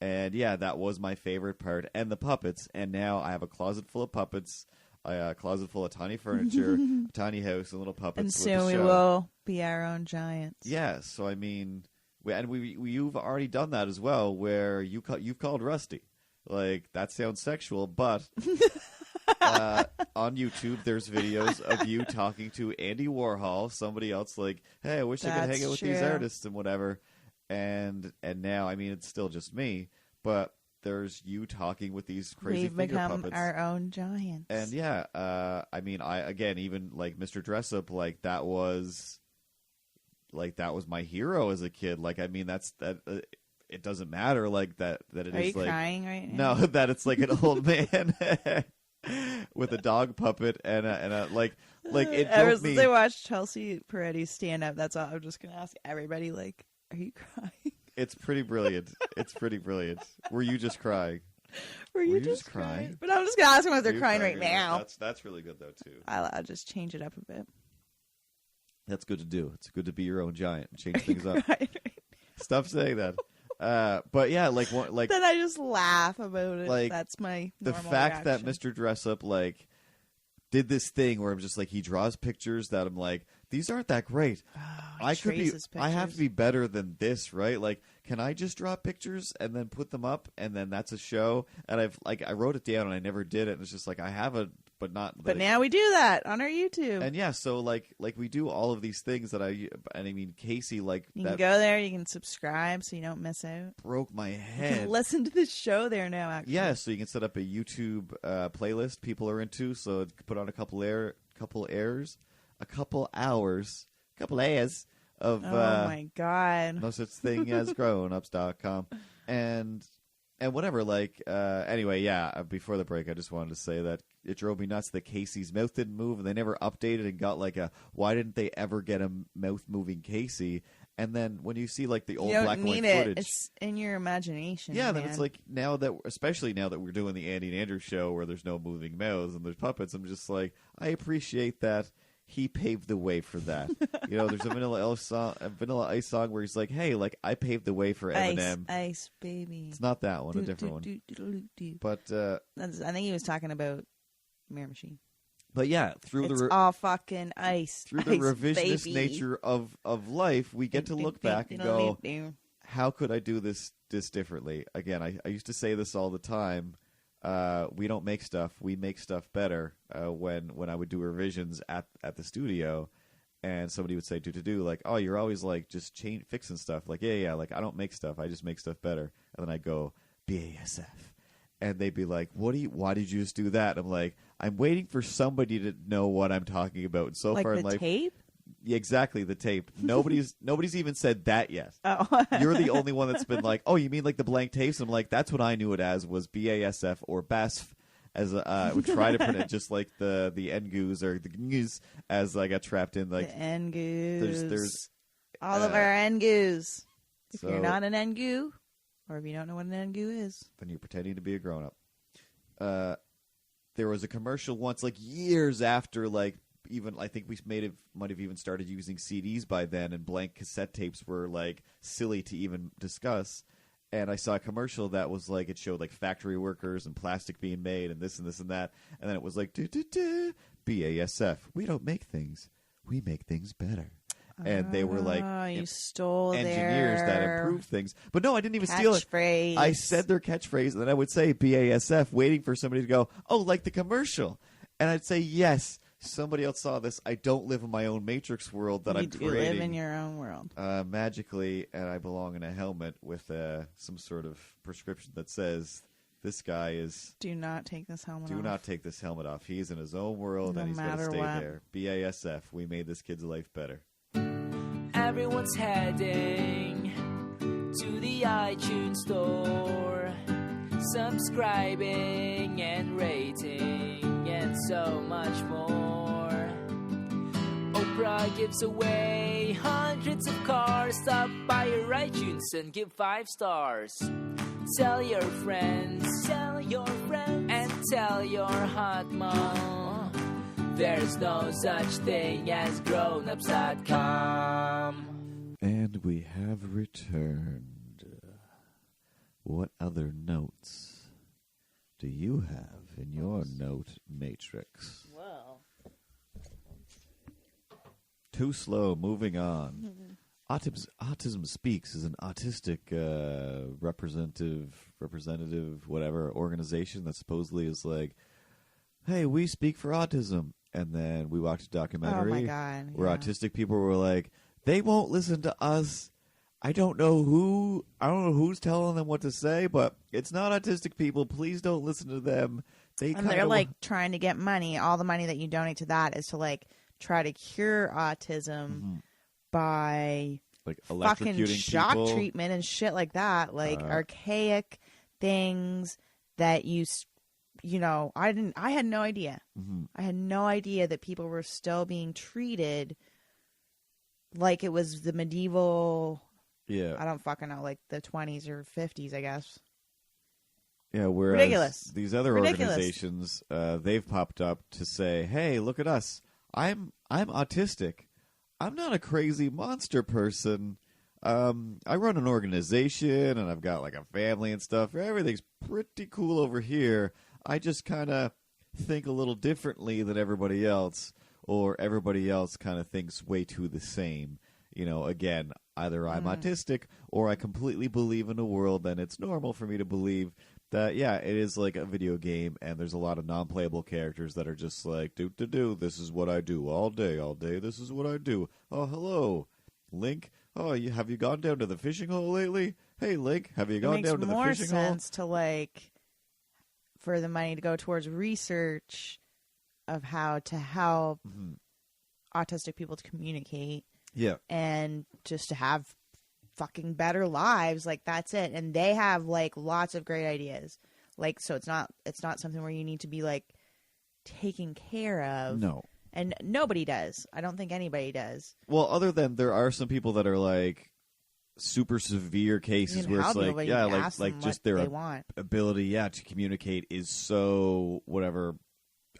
And yeah, that was my favorite part. And the puppets. And now I have a closet full of puppets, a closet full of tiny furniture, a tiny house, and little puppets. And with soon the we show. will be our own giants. Yeah. So I mean, you've already done that as well, where you've called Rusty. Like that sounds sexual, but on YouTube, there's videos of you talking to Andy Warhol, somebody else like, hey, I wish I could That's hang out with these true. artists and whatever. And now, I mean, it's still just me, but there's you talking with these crazy We've finger become puppets. our own giants. And yeah, I mean, even like Mr. Dressup, like that was my hero as a kid. Like, I mean, that. It doesn't matter, like that it Are is you like crying right now? no, that it's like an old man with a dog puppet and a like it Ever drove since me. I watched Chelsea Peretti stand up, that's all. I'm just gonna ask everybody, like, are you crying? It's pretty brilliant. It's pretty brilliant. Were you just crying? Were you you just just crying? crying? But I'm just gonna ask them if Were they're you crying right Yeah, now. That's really good though too. I'll just change it up a bit. That's good to do. It's good to be your own giant and change Are you things up. crying? Stop saying that. But yeah, like Then I just laugh about it. like, That's my the normal fact reaction. that Mr. Dressup like did this thing where I'm just like he draws pictures that I'm like these aren't that great. I traces I have to pictures. be better than this, right? Like, can I just draw pictures and then put them up and then that's a show? And I wrote it down and I never did it. And it's just like I have a but not. But now we do that on our YouTube. And yeah, so like we do all of these things that I mean Casey like You that can go there. You can subscribe so you don't miss out. broke my You can head. listen to this show there now. Actually, Yeah, so you can set up a YouTube playlist people are into. So put on a couple hours of Oh my god. no such thing as grownups.com and whatever. Like anyway, yeah. Before the break, I just wanted to say that it drove me nuts that Casey's mouth didn't move, and they never updated and got like a why didn't they ever get a mouth moving Casey? And then when you see like the old You don't black and white need it. footage, It's in your imagination. yeah, then man. it's like especially now that we're doing the Andy and Andrew show where there's no moving mouths and there's puppets, I'm just like, I appreciate that he paved the way for that. You know, there's a Vanilla Ice song where he's like, hey, like I paved the way for Eminem. Ice baby. It's not that one, a different one. But I think he was talking about Mirror Machine. yeah, through It's the all fucking ice. through the ice, revisionist baby. nature of life, we get to look back and go, how could I do this differently? Again, I used to say this all the time. We don't make stuff; we make stuff better. When I would do revisions at the studio, and somebody would say do like, oh, you're always like just fixing stuff. Like yeah, like I don't make stuff; I just make stuff better. And then I go BASF, and they'd be like, why did you just do that? I'm like, I'm waiting for somebody to know what I'm talking about. And so Like far the in life, tape. yeah, exactly, the tape. Nobody's even said that yet. Oh, You're the only one that's been like, oh, you mean like the blank tapes? I'm like, that's what I knew it as was BASF or BASF, as we try to print it just like the NGOs or the GNGs as I got trapped in like the NGOs. there's all of our NGOs. If so- you're not an NGO, or if you don't know what an NGO is, then you're pretending to be a grown up. There was a commercial once, like years after, like even I think we might have even started using CDs by then, and blank cassette tapes were like silly to even discuss. And I saw a commercial that was like it showed like factory workers and plastic being made and this and this and that, and then it was like BASF. We don't make things, we make things better. And they were like oh, you stole engineers that their improved things. But no, I didn't even steal it. catchphrase. I said their catchphrase, and then I would say BASF, waiting for somebody to go, oh, like the commercial. And I'd say, yes, somebody else saw this. I don't live in my own Matrix world that you I'm do creating live in your own world. magically, and I belong in a helmet with some sort of prescription that says, this guy is... Do not take this helmet Do off. not take this helmet off. He's in his own world, No and he's got to matter stay what. there. BASF, we made this kid's life better. Everyone's heading to the iTunes store, subscribing and rating and so much more. Oprah gives away hundreds of cars. Stop by your iTunes and give 5 stars. Tell your friends, and tell your hot mom. There's no such thing as grownups.com. And we have returned. What other notes do you have in your note matrix? Well, Too slow, moving on. Autism Speaks is an autistic representative, whatever, organization that supposedly is like hey, we speak for autism. And then we watched a documentary Oh my God, where yeah. autistic people were like, they won't listen to us. I don't know who's telling them what to say, but it's not autistic people. Please don't listen to them. And they're like trying to get money. All the money that you donate to that is to like try to cure autism by like fucking electrocuting shock people. treatment and shit like that. Like archaic things that I had no idea. I had no idea that people were still being treated like it was the medieval. Yeah. I don't fucking know, like the 20s or 50s, I guess. Yeah, whereas Ridiculous. these other Ridiculous. organizations, they've popped up to say, "Hey, look at us. I'm autistic. I'm not a crazy monster person. I run an organization and I've got like a family and stuff. Everything's pretty cool over here. I just kind of think a little differently than everybody else, or everybody else kind of thinks way too the same. Again, either I'm autistic or I completely believe in a world and it's normal for me to believe that, yeah, it is like a video game and there's a lot of non-playable characters that are just like, do, this is what I do all day, this is what I do. Oh, hello, Link. Oh, have you gone down to the fishing hole lately? Hey, Link, have you gone down to the fishing hole? It makes more sense to like for the money to go towards research of how to help autistic people to communicate. Yeah. And just to have fucking better lives. Like, that's it. And they have like lots of great ideas. Like, so it's not something where you need to be like taken care of. No. And nobody does. I don't think anybody does. Well, other than there are some people that are like super severe cases where it's like, yeah, like just their ability, to communicate is so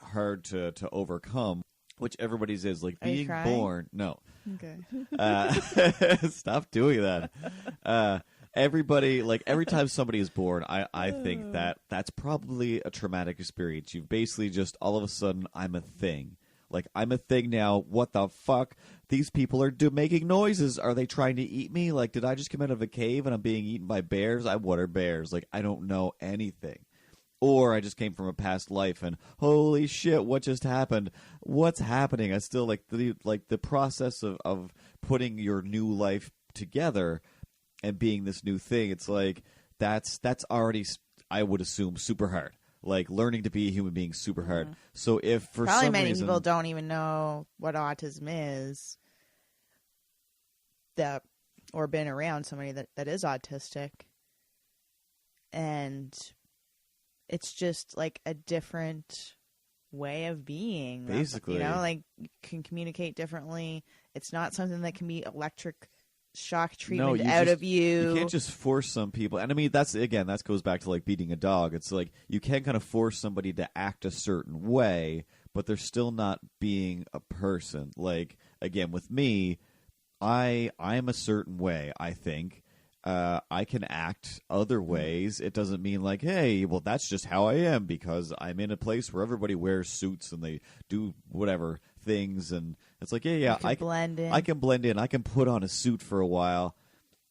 hard to overcome, which everybody's is. Like being born. No. Okay. Stop doing that. Everybody, like every time somebody is born, I think that's probably a traumatic experience. You've basically just all of a sudden, I'm a thing. Like, I'm a thing now. What the fuck? These people are making noises. Are they trying to eat me? Like, did I just come out of a cave and I'm being eaten by bears? What are bears? Like, I don't know anything. Or I just came from a past life and holy shit, what just happened? What's happening? I still like the process of putting your new life together and being this new thing. It's like that's already, I would assume, super hard. Like learning to be a human being is super hard. So if for probably some many reason, people don't even know what autism is, or been around somebody that is autistic, and it's just like a different way of being. Basically, like you can communicate differently. It's not something that can be electric shock treatment of you. You can't just force some people. And I mean, that goes back to like beating a dog. It's like you can kind of force somebody to act a certain way, but they're still not being a person. Like, again, with me, I'm a certain way, I think. I can act other ways. It doesn't mean like, hey, well, that's just how I am because I'm in a place where everybody wears suits and they do whatever things, and it's like, I can blend in. I can blend in. I can put on a suit for a while.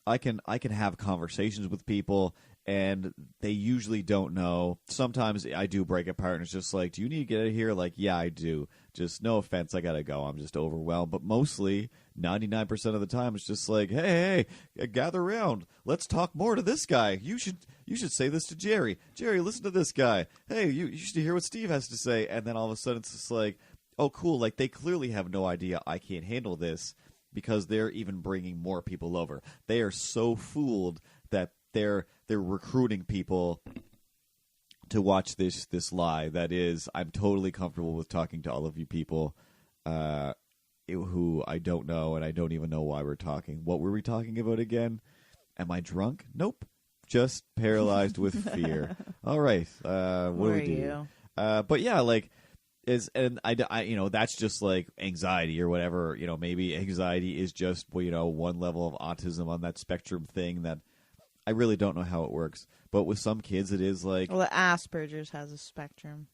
I can have conversations with people, and they usually don't know. Sometimes I do break apart, and it's just like, do you need to get out of here? Like, yeah, I do. Just no offense, I gotta go. I'm just overwhelmed. But mostly, 99% of the time, it's just like, hey, gather around. Let's talk more to this guy. You should say this to Jerry. Jerry, listen to this guy. Hey, you should hear what Steve has to say. And then all of a sudden, it's just like, oh, cool. Like, they clearly have no idea I can't handle this because they're even bringing more people over. They are so fooled that they're recruiting people to watch this lie. That is, I'm totally comfortable with talking to all of you people who I don't know, and I don't even know why we're talking. What were we talking about again? Am I drunk? Nope. Just paralyzed with fear. All right. What do we do? But yeah, like, I that's just like anxiety or whatever. Maybe anxiety is just one level of autism on that spectrum thing that I really don't know how it works. But with some kids, it is like, well, the Asperger's has a spectrum.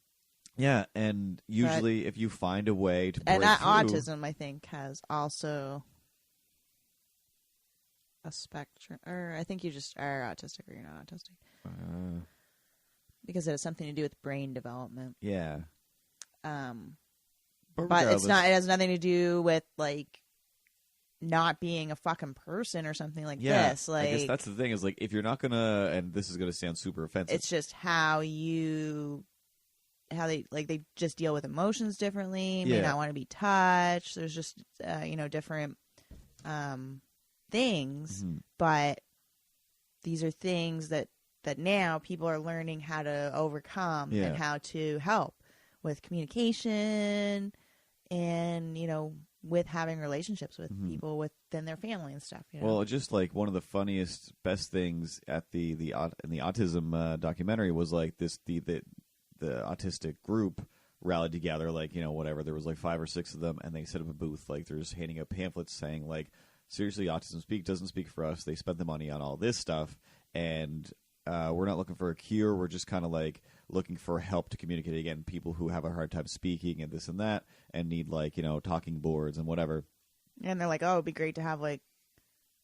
Yeah, and usually if you find a way to break through, autism, I think, has also a spectrum. Or I think you just are autistic or you're not autistic. Because it has something to do with brain development. Yeah. But it's regardless- not. It has nothing to do with like not being a fucking person or something like this. Like, I guess that's the thing is like if you're not gonna, and this is gonna sound super offensive. it's just how they just deal with emotions differently. May Yeah. not want to be touched. There's just different things, Mhm. but these are things that now people are learning how to overcome Yeah. and how to help with communication and with having relationships with people within their family and stuff. Well, just like one of the funniest, best things at in the autism documentary was like the autistic group rallied together, like whatever. There was like 5 or 6 of them, and they set up a booth. Like they're just handing out pamphlets saying like, seriously, Autism Speak doesn't speak for us. They spent the money on all this stuff, and we're not looking for a cure. We're just kind of like looking for help to communicate again. People who have a hard time speaking and this and that, and need like talking boards and whatever. And they're like, oh, it'd be great to have like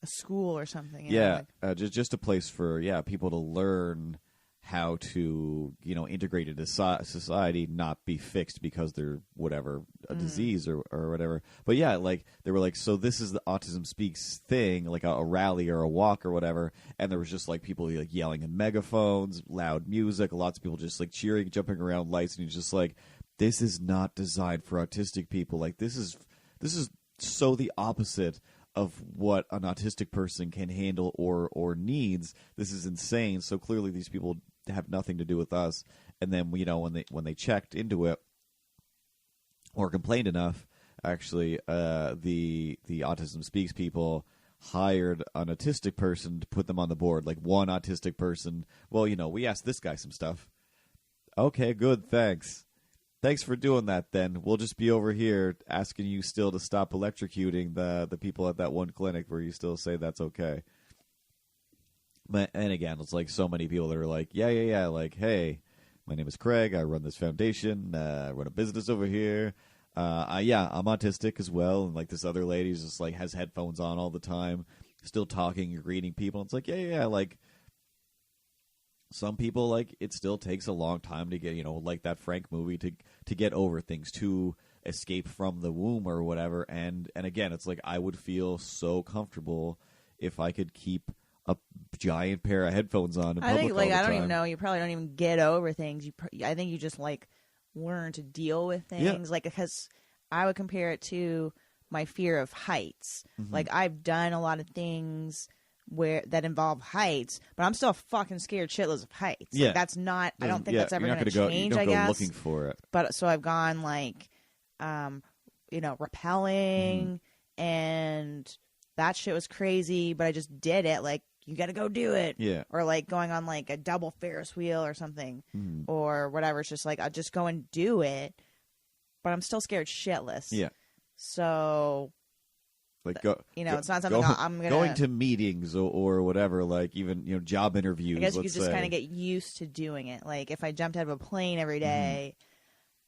a school or something. Yeah, just a place for people to learn how to integrate into society, not be fixed because they're whatever a disease or whatever. But yeah, like they were like, so this is the Autism Speaks thing, like a rally or a walk or whatever, and there was just like people like yelling in megaphones, loud music, lots of people just like cheering, jumping around, lights, and you're just like, this is not designed for autistic people. Like this is so the opposite of what an autistic person can handle or needs. This is insane. So clearly these people have nothing to do with us. And then when they checked into it or complained enough, actually the Autism Speaks people hired an autistic person to put them on the board, like one autistic person. Well, we asked this guy some stuff. Okay, good, thanks. Thanks for doing that, then. We'll just be over here asking you still to stop electrocuting the people at that one clinic where you still say that's okay. And again, it's like so many people that are like, yeah, like, hey, my name is Craig. I run this foundation. I run a business over here. I'm autistic as well. And like this other lady's just like has headphones on all the time, still talking and greeting people. It's like, yeah, like some people, like it still takes a long time to get, like that Frank movie to get over things, to escape from the womb or whatever. And again, it's like I would feel so comfortable if I could keep a giant pair of headphones on in public. I think, like, all the I don't time. even know. You probably don't even get over things. I think you just like learn to deal with things. Like, because I would compare it to my fear of heights. Mm-hmm. Like, I've done a lot of things that involve heights, but I'm still fucking scared shitless of heights. Yeah. Like, that's not. I don't think that's ever you're going not to gonna change. You don't I go guess. looking for it. But so I've gone like, rappelling, and that shit was crazy. But I just did it. Like, you got to go do it. Yeah. Or like going on like a double Ferris wheel or something, or whatever. It's just like I'll just go and do it. But I'm still scared shitless. Yeah. So Like it's not something I'm gonna going to meetings or whatever, like even job interviews. I guess you let's could just say. kind of get used to doing it. Like if I jumped out of a plane every day,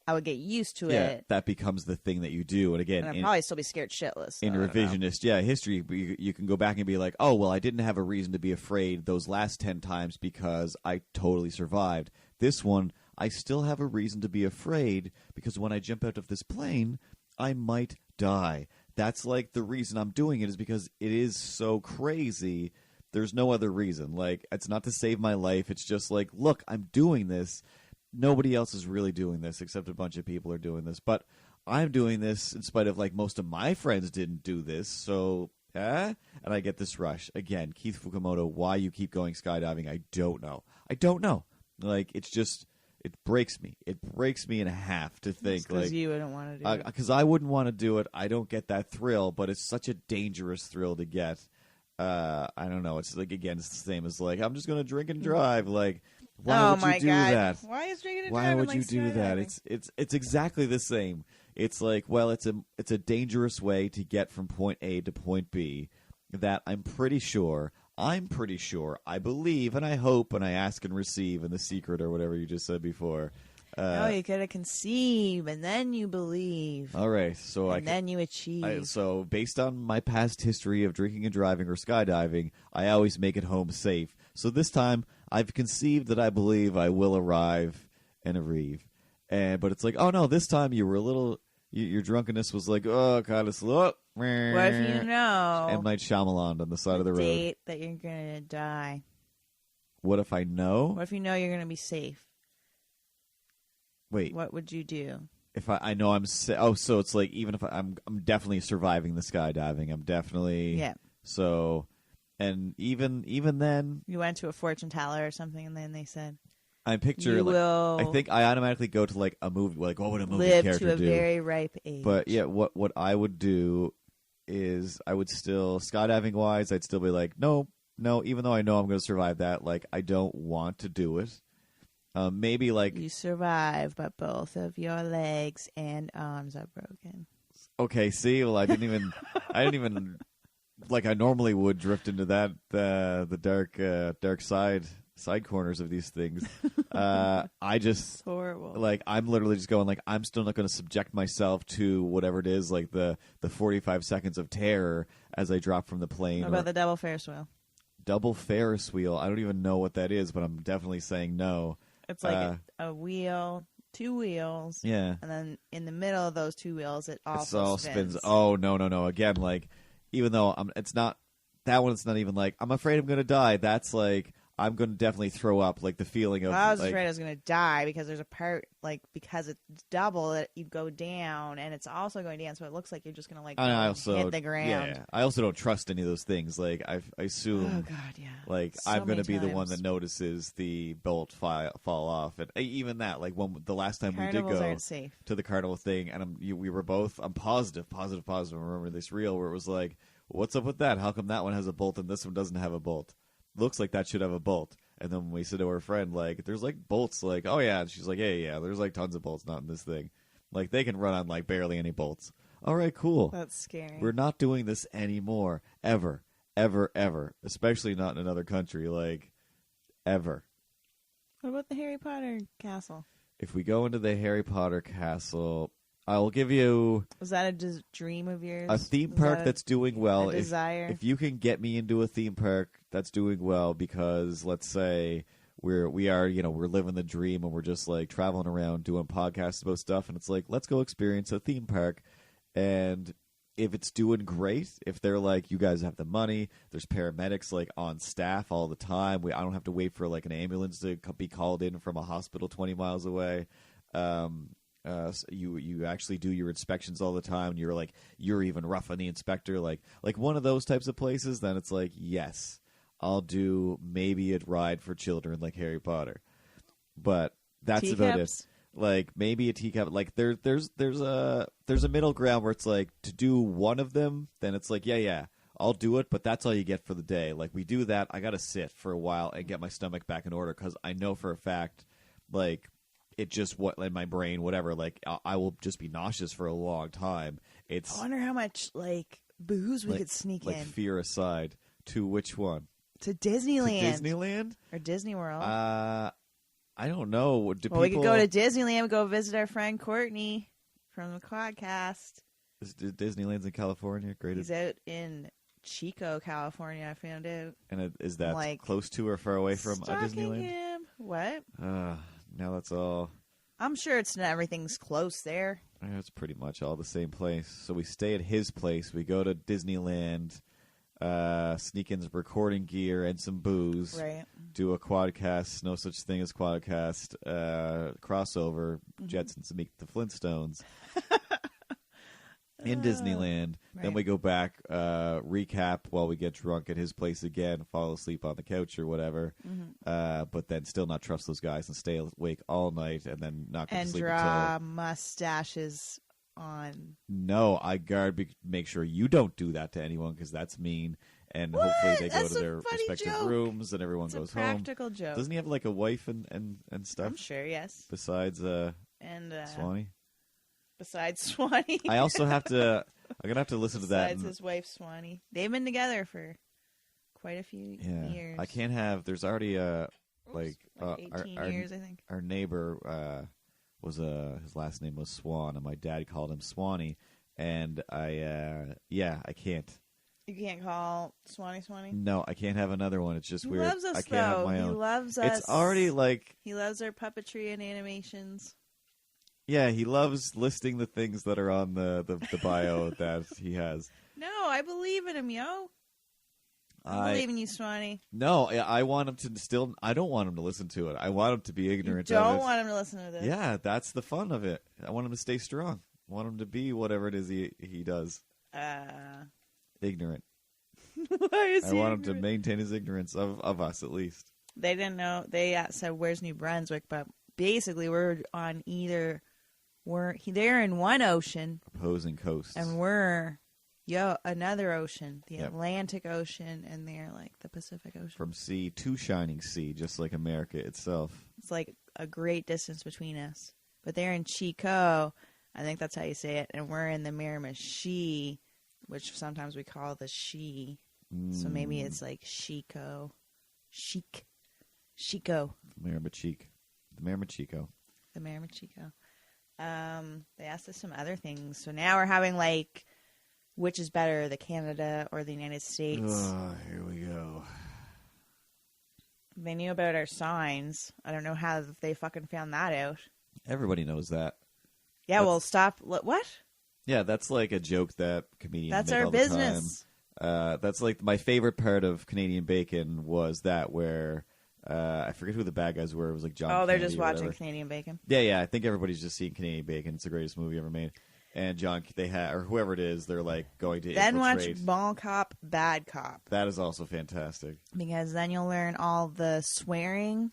I would get used to it. That becomes the thing that you do. And again, And I'd probably still be scared shitless. in so I don't know. revisionist history, you can go back and be like, oh, well, I didn't have a reason to be afraid those last 10 times because I totally survived. This one, I still have a reason to be afraid because when I jump out of this plane, I might die. That's like the reason I'm doing it, is because it is so crazy. There's no other reason. Like, it's not to save my life. It's just like, look, I'm doing this. Nobody else is really doing this except a bunch of people are doing this. But I'm doing this in spite of, like, most of my friends didn't do this. So, and I get this rush. Again, Keith Fukumoto, why you keep going skydiving, I don't know. I don't know. Like, it's just, it breaks me. It breaks me in half to think. Because like, you wouldn't want to do it. because I wouldn't want to do it. I don't get that thrill, but it's such a dangerous thrill to get. I don't know. It's like, again, it's the same as like, I'm just going to drink and drive. Like, why would you do that? Why is drinking and Why driving would like you do that? skydiving? It's exactly the same. It's like, well, it's a dangerous way to get from point A to point B that I'm pretty sure, I believe, and I hope, and I ask and receive, and the secret or whatever you just said before. No, you gotta conceive, and then you believe, All right, so and then you achieve. so based on my past history of drinking and driving or skydiving, I always make it home safe. So this time, I've conceived that I believe I will arrive and arrive. but it's like, oh no, this time you were a little. Your drunkenness was like, oh, kind of slow. What if you know M. Night Shyamalan on the side of the road. date that you're gonna die? What if I know? What if you know you're gonna be safe? Wait, What would you do? if I know I'm so it's like even if I'm definitely surviving the skydiving. I'm definitely Yeah. So, and even then, You went to a fortune teller or something, and then they said I picture you like will I think I automatically go to like a movie. Like, what would a movie live character to a do? very ripe age. But yeah, what I would do is I would still skydiving wise, I'd still be like, no, even though I know I'm going to survive that, like I don't want to do it. Maybe like you survive, but both of your legs and arms are broken. okay, see, well I didn't even like I normally would drift into that the dark side corners of these things. I just It's horrible. like I'm literally just going like I'm still not going to subject myself to whatever it is, like the 45 seconds of terror as I drop from the plane. What or about the double Ferris wheel? double Ferris wheel. I don't even know what that is, but I'm definitely saying no. It's like a wheel, two wheels, Yeah, and then in the middle of those two wheels, it it also all spins. Oh no! Again, like even though it's not that one. It's not even like I'm afraid I'm going to die. That's like I'm going to definitely throw up. Like the feeling of I was like, afraid I was going to die because there's a part, like, because it's double that you go down and it's also going down, so it looks like you're just going to, like, I also hit the ground. Yeah, I also don't trust any of those things. Like I assume. Oh, God, yeah. Like So I'm going to many be the one times. that notices the bolt fall off, and even that, like when the last time we did Carnivals go aren't safe. to the carnival thing, and we were both. I'm positive. I remember this reel where it was like, "What's up with that? How come that one has a bolt and this one doesn't have a bolt? Looks like that should have a bolt." And then when we said to our friend, like, "There's like bolts," like, "Oh yeah," and she's like, "Yeah, there's like tons of bolts, not in this thing. Like they can run on like barely any bolts." All right, cool. That's scary. We're not doing this anymore, ever. Especially not in another country, like, ever. What about the Harry Potter castle? If we go into the Harry Potter castle, I'll give you Was that a dream of yours? a theme Was park that that's doing well. a desire? If you can get me into a theme park that's doing well, because let's say we're living the dream and we're just like traveling around doing podcasts about stuff, and it's like, let's go experience a theme park. And if it's doing great, if they're like, you guys have the money, there's paramedics like on staff all the time. I don't have to wait for like an ambulance to be called in from a hospital 20 miles away. So you actually do your inspections all the time. And you're even rough on the inspector, like one of those types of places. Then it's like, yes, I'll do maybe a ride for children like Harry Potter, but that's about it. Teacups? Like maybe a teacup. Like there's a middle ground where it's like to do one of them, then it's like yeah, I'll do it, but that's all you get for the day. Like we do that, I gotta sit for a while and get my stomach back in order, because I know for a fact, like it just in my brain, whatever. Like I will just be nauseous for a long time. It's I wonder how much, like, booze we like, could sneak like in. fear aside. To which one? To Disneyland. To Disneyland? Or Disney World. I don't know. Do well, we people... could go to Disneyland and go visit our friend Courtney from the podcast. Disneyland's in California. Great. He's out in Chico, California, I found out. And is that like, close to or far away from a Stalking Disneyland? him. What? Now that's all. I'm sure it's not everything's close there. It's pretty much all the same place. So we stay at his place. We go to Disneyland, sneak in some recording gear and some booze. Right. Do a quadcast, no such thing as quadcast, crossover, Mm-hmm. Jetsons Meet the Flintstones. In Disneyland. Then right. we go back, recap while we get drunk at his place again, fall asleep on the couch or whatever, but then still not trust those guys and stay awake all night and then not go to And sleep draw until... mustaches on. No, I make sure you don't do that to anyone, because that's mean. And hopefully they go That's to a their funny respective joke. rooms and everyone It's goes a practical home. joke. Doesn't he have like a wife and stuff I'm sure, yes. besides And Swanee? besides Swanee. I also have to. I'm gonna have to listen to that. Besides his wife Swanee. They've been together for quite a few years. I can't have. There's already like 18 years, I think. Our neighbor was his last name was Swan, and my dad called him Swanee, and I can't. You can't call Swanee. No, I can't have another one. It's just He weird. loves us, I can't have though. my He own. loves us. It's already like He loves our puppetry and animations. Yeah, he loves listing the things that are on the bio that he has. No, I believe in him, yo. I believe in you, Swanee. No, I want him to still. I don't want him to listen to it. I want him to be ignorant. You don't of it. want him to listen to this. Yeah, that's the fun of it. I want him to stay strong. I want him to be whatever it is he does. Ignorant. Why is I want him to maintain his ignorance of us, at least. They didn't know. They said, "Where's New Brunswick?" But basically, we're on either. They're in one ocean, Opposing coasts. and we're another ocean, the Atlantic Ocean, and they're like the Pacific Ocean. From sea to shining sea, just like America itself. It's like a great distance between us. But they're in Chico, I think that's how you say it, and we're in the Miramichi, which sometimes we call the She. So maybe it's like Chico. Chico. Miramichico. The Miramichico. The Miramichico. They asked us some other things. So now we're having like, which is better, the Canada or the United States? Oh, here we go. They knew about our signs. I don't know how they fucking found that out. Everybody knows that. Yeah, well, stop. What? Yeah, that's like a joke that comedians That's make our all the business. time. That's like my favorite part of Canadian Bacon was that where I forget who the bad guys were. It was like John. Oh, they're Kennedy just or watching whatever. Canadian Bacon. Yeah. I think everybody's just seeing Canadian Bacon. It's the greatest movie ever made. And or whoever it is, they're like going to Then infiltrate. watch Mall Cop, Bad Cop. That is also fantastic. Because then you'll learn all the swearing.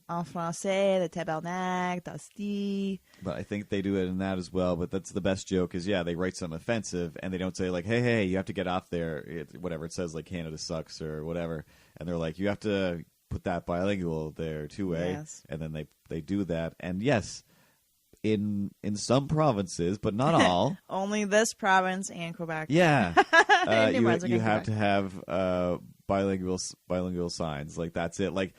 En français, the tabarnak, tosti. But I think they do it in that as well. But that's the best joke is, they write something offensive, and they don't say, like, hey, you have to get off there. Whatever it says, like, Canada sucks or whatever. And they're like, you have to put that bilingual there, too, eh? Yes. And then they do that. And, yes, in some provinces, but not all. Only this province and Quebec. Yeah. New Brunswick you and have Quebec. to have bilingual signs. Like, that's it. Like,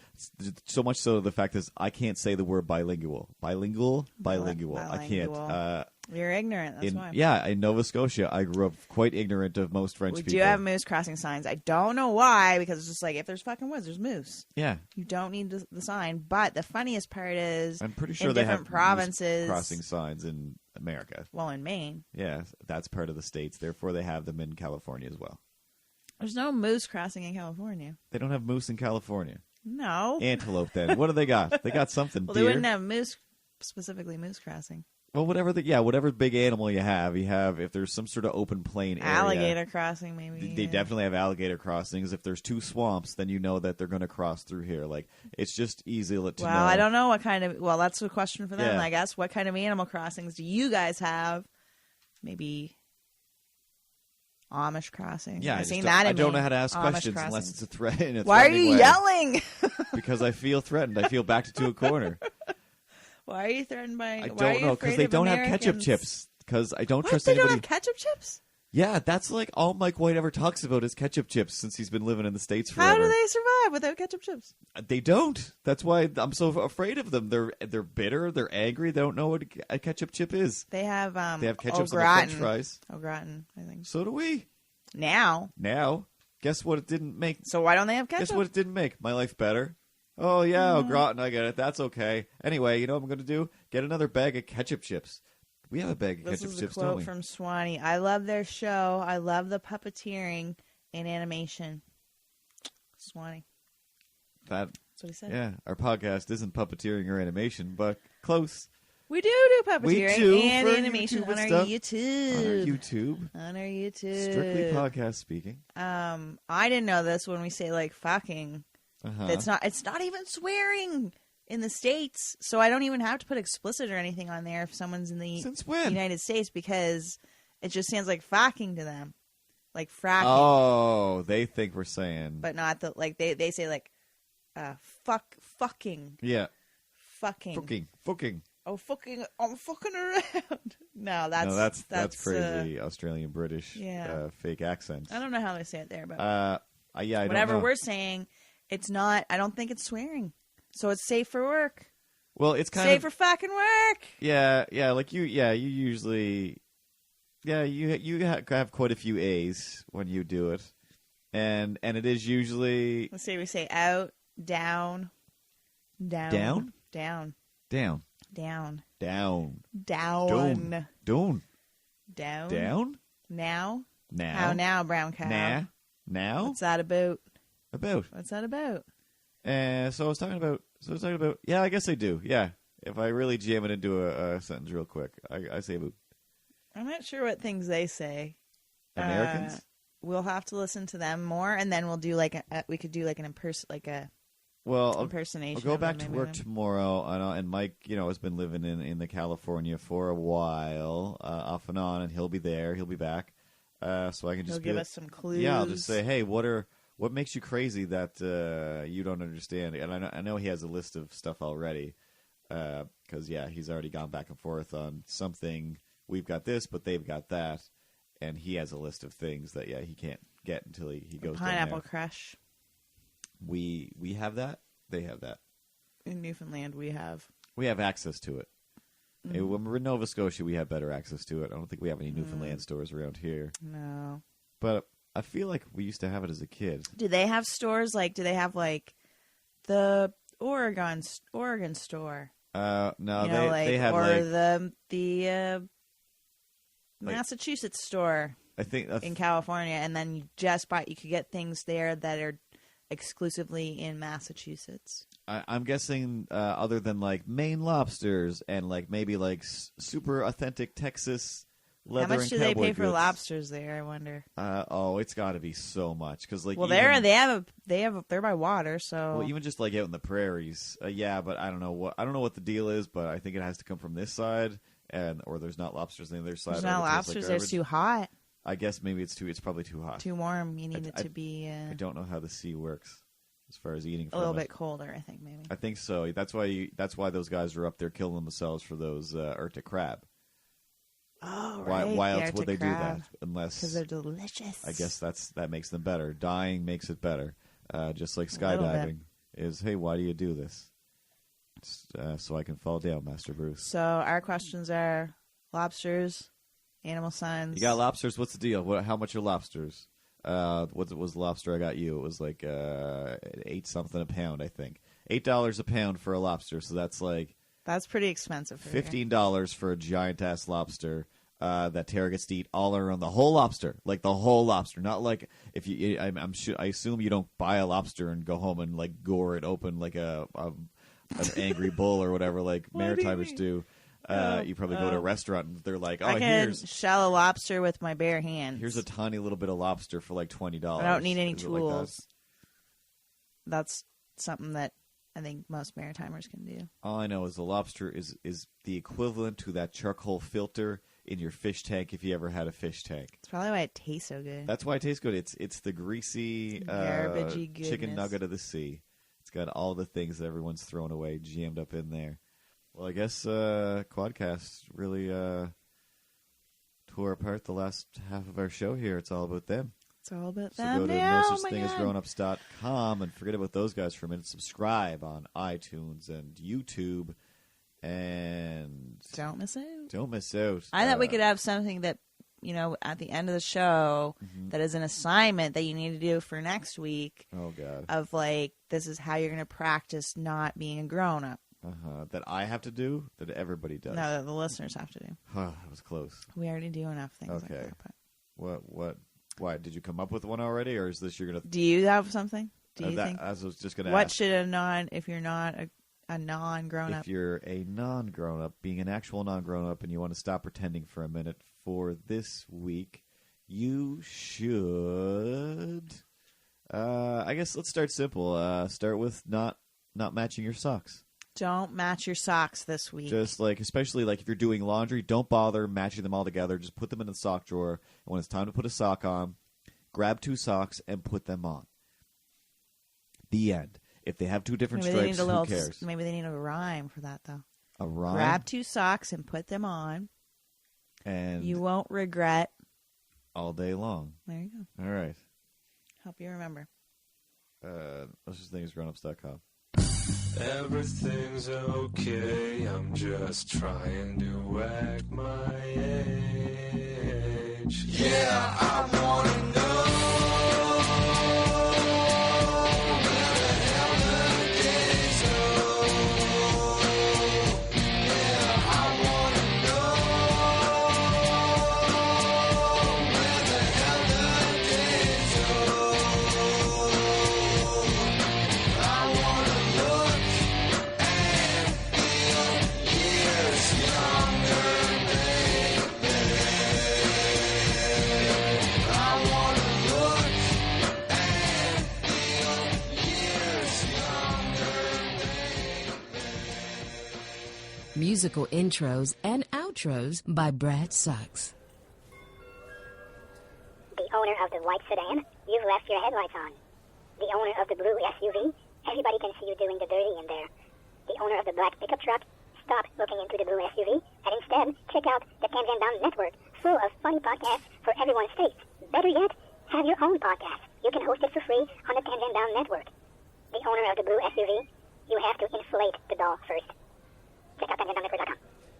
so much so the fact is I can't say the word bilingual. Bilingual. I can't. You're ignorant, that's why. Yeah, in Nova Scotia, I grew up quite ignorant of most French We people. do have moose crossing signs. I don't know why, because it's just like, if there's fucking woods, there's moose. Yeah. You don't need the sign. But the funniest part is, I'm pretty sure in they different have provinces, moose crossing signs in America. well, in Maine, Yeah, that's part of the states. Therefore, they have them in California as well. there's no moose crossing in California. They don't have moose in California. No. Antelope, then. What do they got? They got something. Well, Deer. they wouldn't have moose, specifically moose crossing. Well, whatever big animal you have, if there's some sort of open plain area. Alligator crossing, maybe. They definitely have alligator crossings. If there's two swamps, then you know that they're going to cross through here. Like, it's just easy to know. Well, I don't know what kind of. Well, that's a question for them, Yeah. I guess. What kind of animal crossings do you guys have? Maybe Amish crossing. Yeah, I've seen that. I in don't Maine. know how to ask Amish questions unless crossings. it's a threat. In a Why are threatening you way. yelling? Because I feel threatened. I feel backed into a corner. Why are you threatened by? I why are don't you know afraid because they of don't have ketchup Americans? chips. Because I don't What? trust They anybody. don't have ketchup chips? Yeah, that's like all Mike White ever talks about is ketchup chips since he's been living in the States forever. How do they survive without ketchup chips? They don't. That's why I'm so afraid of them. They're bitter. They're angry. They don't know what a ketchup chip is. They have They have ketchup on the gratin. French fries. Oh, gratin, I think. So do we. Now. Now, guess what it didn't make? So why don't they have ketchup? Guess what it didn't make? My life better. Oh, yeah, au gratin, I get it. That's okay. Anyway, you know what I'm going to do? Get another bag of ketchup chips. We have a bag of This ketchup is a chips, don't quote we? from Swanee. I love their show. I love the puppeteering and animation. Swanee. That, That's what he said. yeah, our podcast isn't puppeteering or animation, but close. We do puppeteering We do and for animation YouTube on our stuff. YouTube. On our YouTube. On our YouTube. Strictly podcast speaking. I didn't know this when we say like fucking. Uh-huh. It's not even swearing in the States, so I don't even have to put explicit or anything on there if someone's in the Since when? United States, because it just sounds like fucking to them. Like fracking. Oh, they think we're saying. But not the like they say like fucking. Yeah. Fucking. Fucking. Oh fucking I'm fucking around. No, That's crazy Australian British yeah. fake accents. I don't know how they say it there, but I don't whatever know. we're saying, it's not. I don't think it's swearing, so it's safe for work. Well, it's kind Safe of for fucking work. yeah, like you usually you have quite a few A's when you do it, and it is usually Let's say we say out, down, Down? down, down. Down. Down. Down. Down. Down. Down? Now? Now. How now, brown cow? Nah. Now? What's that about? About. What's that about? So I was talking about. Yeah, I guess I do. Yeah, if I really jam it into a sentence real quick, I say about I'm not sure what things they say. Americans. We'll have to listen to them more, and then we'll do like we could do like an impersonation. I'll go of back them, to maybe. work tomorrow, and Mike, has been living in the California for a while, off and on, and he'll be there. He'll be back, so I can just He'll give us some clues. Yeah, I'll just say, hey, what makes you crazy that you don't understand? And I know he has a list of stuff already, because he's already gone back and forth on something. We've got this, but they've got that, and he has a list of things that he can't get until he goes down Pineapple there. Crush. We have that. They have that. In Newfoundland, we have. We have access to it. When we're in Nova Scotia, we have better access to it. I don't think we have any Newfoundland stores around here. No. But I feel like we used to have it as a kid. Do they have stores do they have the Oregon store? No, they have or the Massachusetts store I think in California, and then you could get things there that are exclusively in Massachusetts. I'm guessing other than Maine lobsters and maybe super authentic Texas leather. How much and do they cowboy pay for goods. lobsters there? I wonder. It's got to be so much because they're by water, so even just out in the prairies, but I don't know what the deal is, but I think it has to come from this side, or there's not lobsters on the other side. there's or not it tastes lobsters. like They're garbage. too hot, I guess maybe it's probably too hot. too warm. You need it to be I don't know how the sea works as far as eating. a little bit colder. I think maybe. I think so. That's why those guys are up there killing themselves for those Arctic crab. Oh, right. Why the else would they Arctic do crab. that? Unless Because they're delicious. I guess that makes them better. Dying makes it better. Just like A little bit. skydiving is. Hey, why do you do this? So I can fall down, Master Bruce. So our questions are lobsters, animal signs. You got lobsters. What's the deal? How much are lobsters? What was the lobster I got you? It was like $8 something a pound, I think. $8 a pound for a lobster. So that's That's pretty expensive. For here. $15 for a giant ass lobster that Tara gets to eat all around the whole lobster, the whole lobster. Not like if you. I assume you don't buy a lobster and go home and gore it open like an angry bull or whatever Maritimers do. You probably go to a restaurant and they're like, "Oh, I can shell a lobster with my bare hands. here's a tiny little bit of lobster for $20." I don't need any Is it like that? tools. That's something that I think most Maritimers can do. All I know is the lobster is the equivalent to that charcoal filter in your fish tank if you ever had a fish tank. It's probably why it tastes so good. That's why it tastes good. It's the greasy Garbagey chicken goodness. nugget of the sea. It's got all the things that everyone's thrown away jammed up in there. Well, I guess Quadcast really tore apart the last half of our show here. It's all about them. It's all about So them go to now. no Oh such my thing as God. grownups.com and forget about those guys for a minute. Subscribe on iTunes and YouTube, and Don't miss out. don't miss out. I thought we could have something that, at the end of the show that is an assignment that you need to do for next week Oh God. of this is how you're going to practice not being a grown up. That I have to do. That everybody does. No, that the listeners have to do. That was close. We already do enough things like Okay. that. But What? Why did you come up with one already, or is this you're gonna? do you have something? Do you that, think? I was just gonna. What ask. should if you're not a non-grown up? If you're a non-grown up, being an actual non-grown up, and you want to stop pretending for a minute for this week, you should. I guess let's start simple. Start with not matching your socks. Don't match your socks this week. Just especially if you're doing laundry, don't bother matching them all together. Just put them in the sock drawer. And when it's time to put a sock on, grab 2 socks and put them on. The end. If they have 2 different stripes, who cares? Maybe they need a rhyme for that though. A rhyme. Grab 2 socks and put them on. And You won't regret. all day long. There you go. All right. Help you remember. Let's just think it's grownups.com. Everything's okay, I'm just trying to whack my age. Yeah, I wanna know where the hell the days go. Yeah, Musical intros and outros by Brad Sucks. The owner of the white sedan, you've left your headlights on. The owner of the blue SUV, everybody can see you doing the dirty in there. The owner of the black pickup truck, stop looking into the blue SUV and instead check out the Can Van Down Network, full of funny podcasts for everyone's taste. Better yet, have your own podcast. You can host it for free on the Can Van Down Network. The owner of the blue SUV, you have to inflate the doll first. Check out CanVanDownNetwork.com.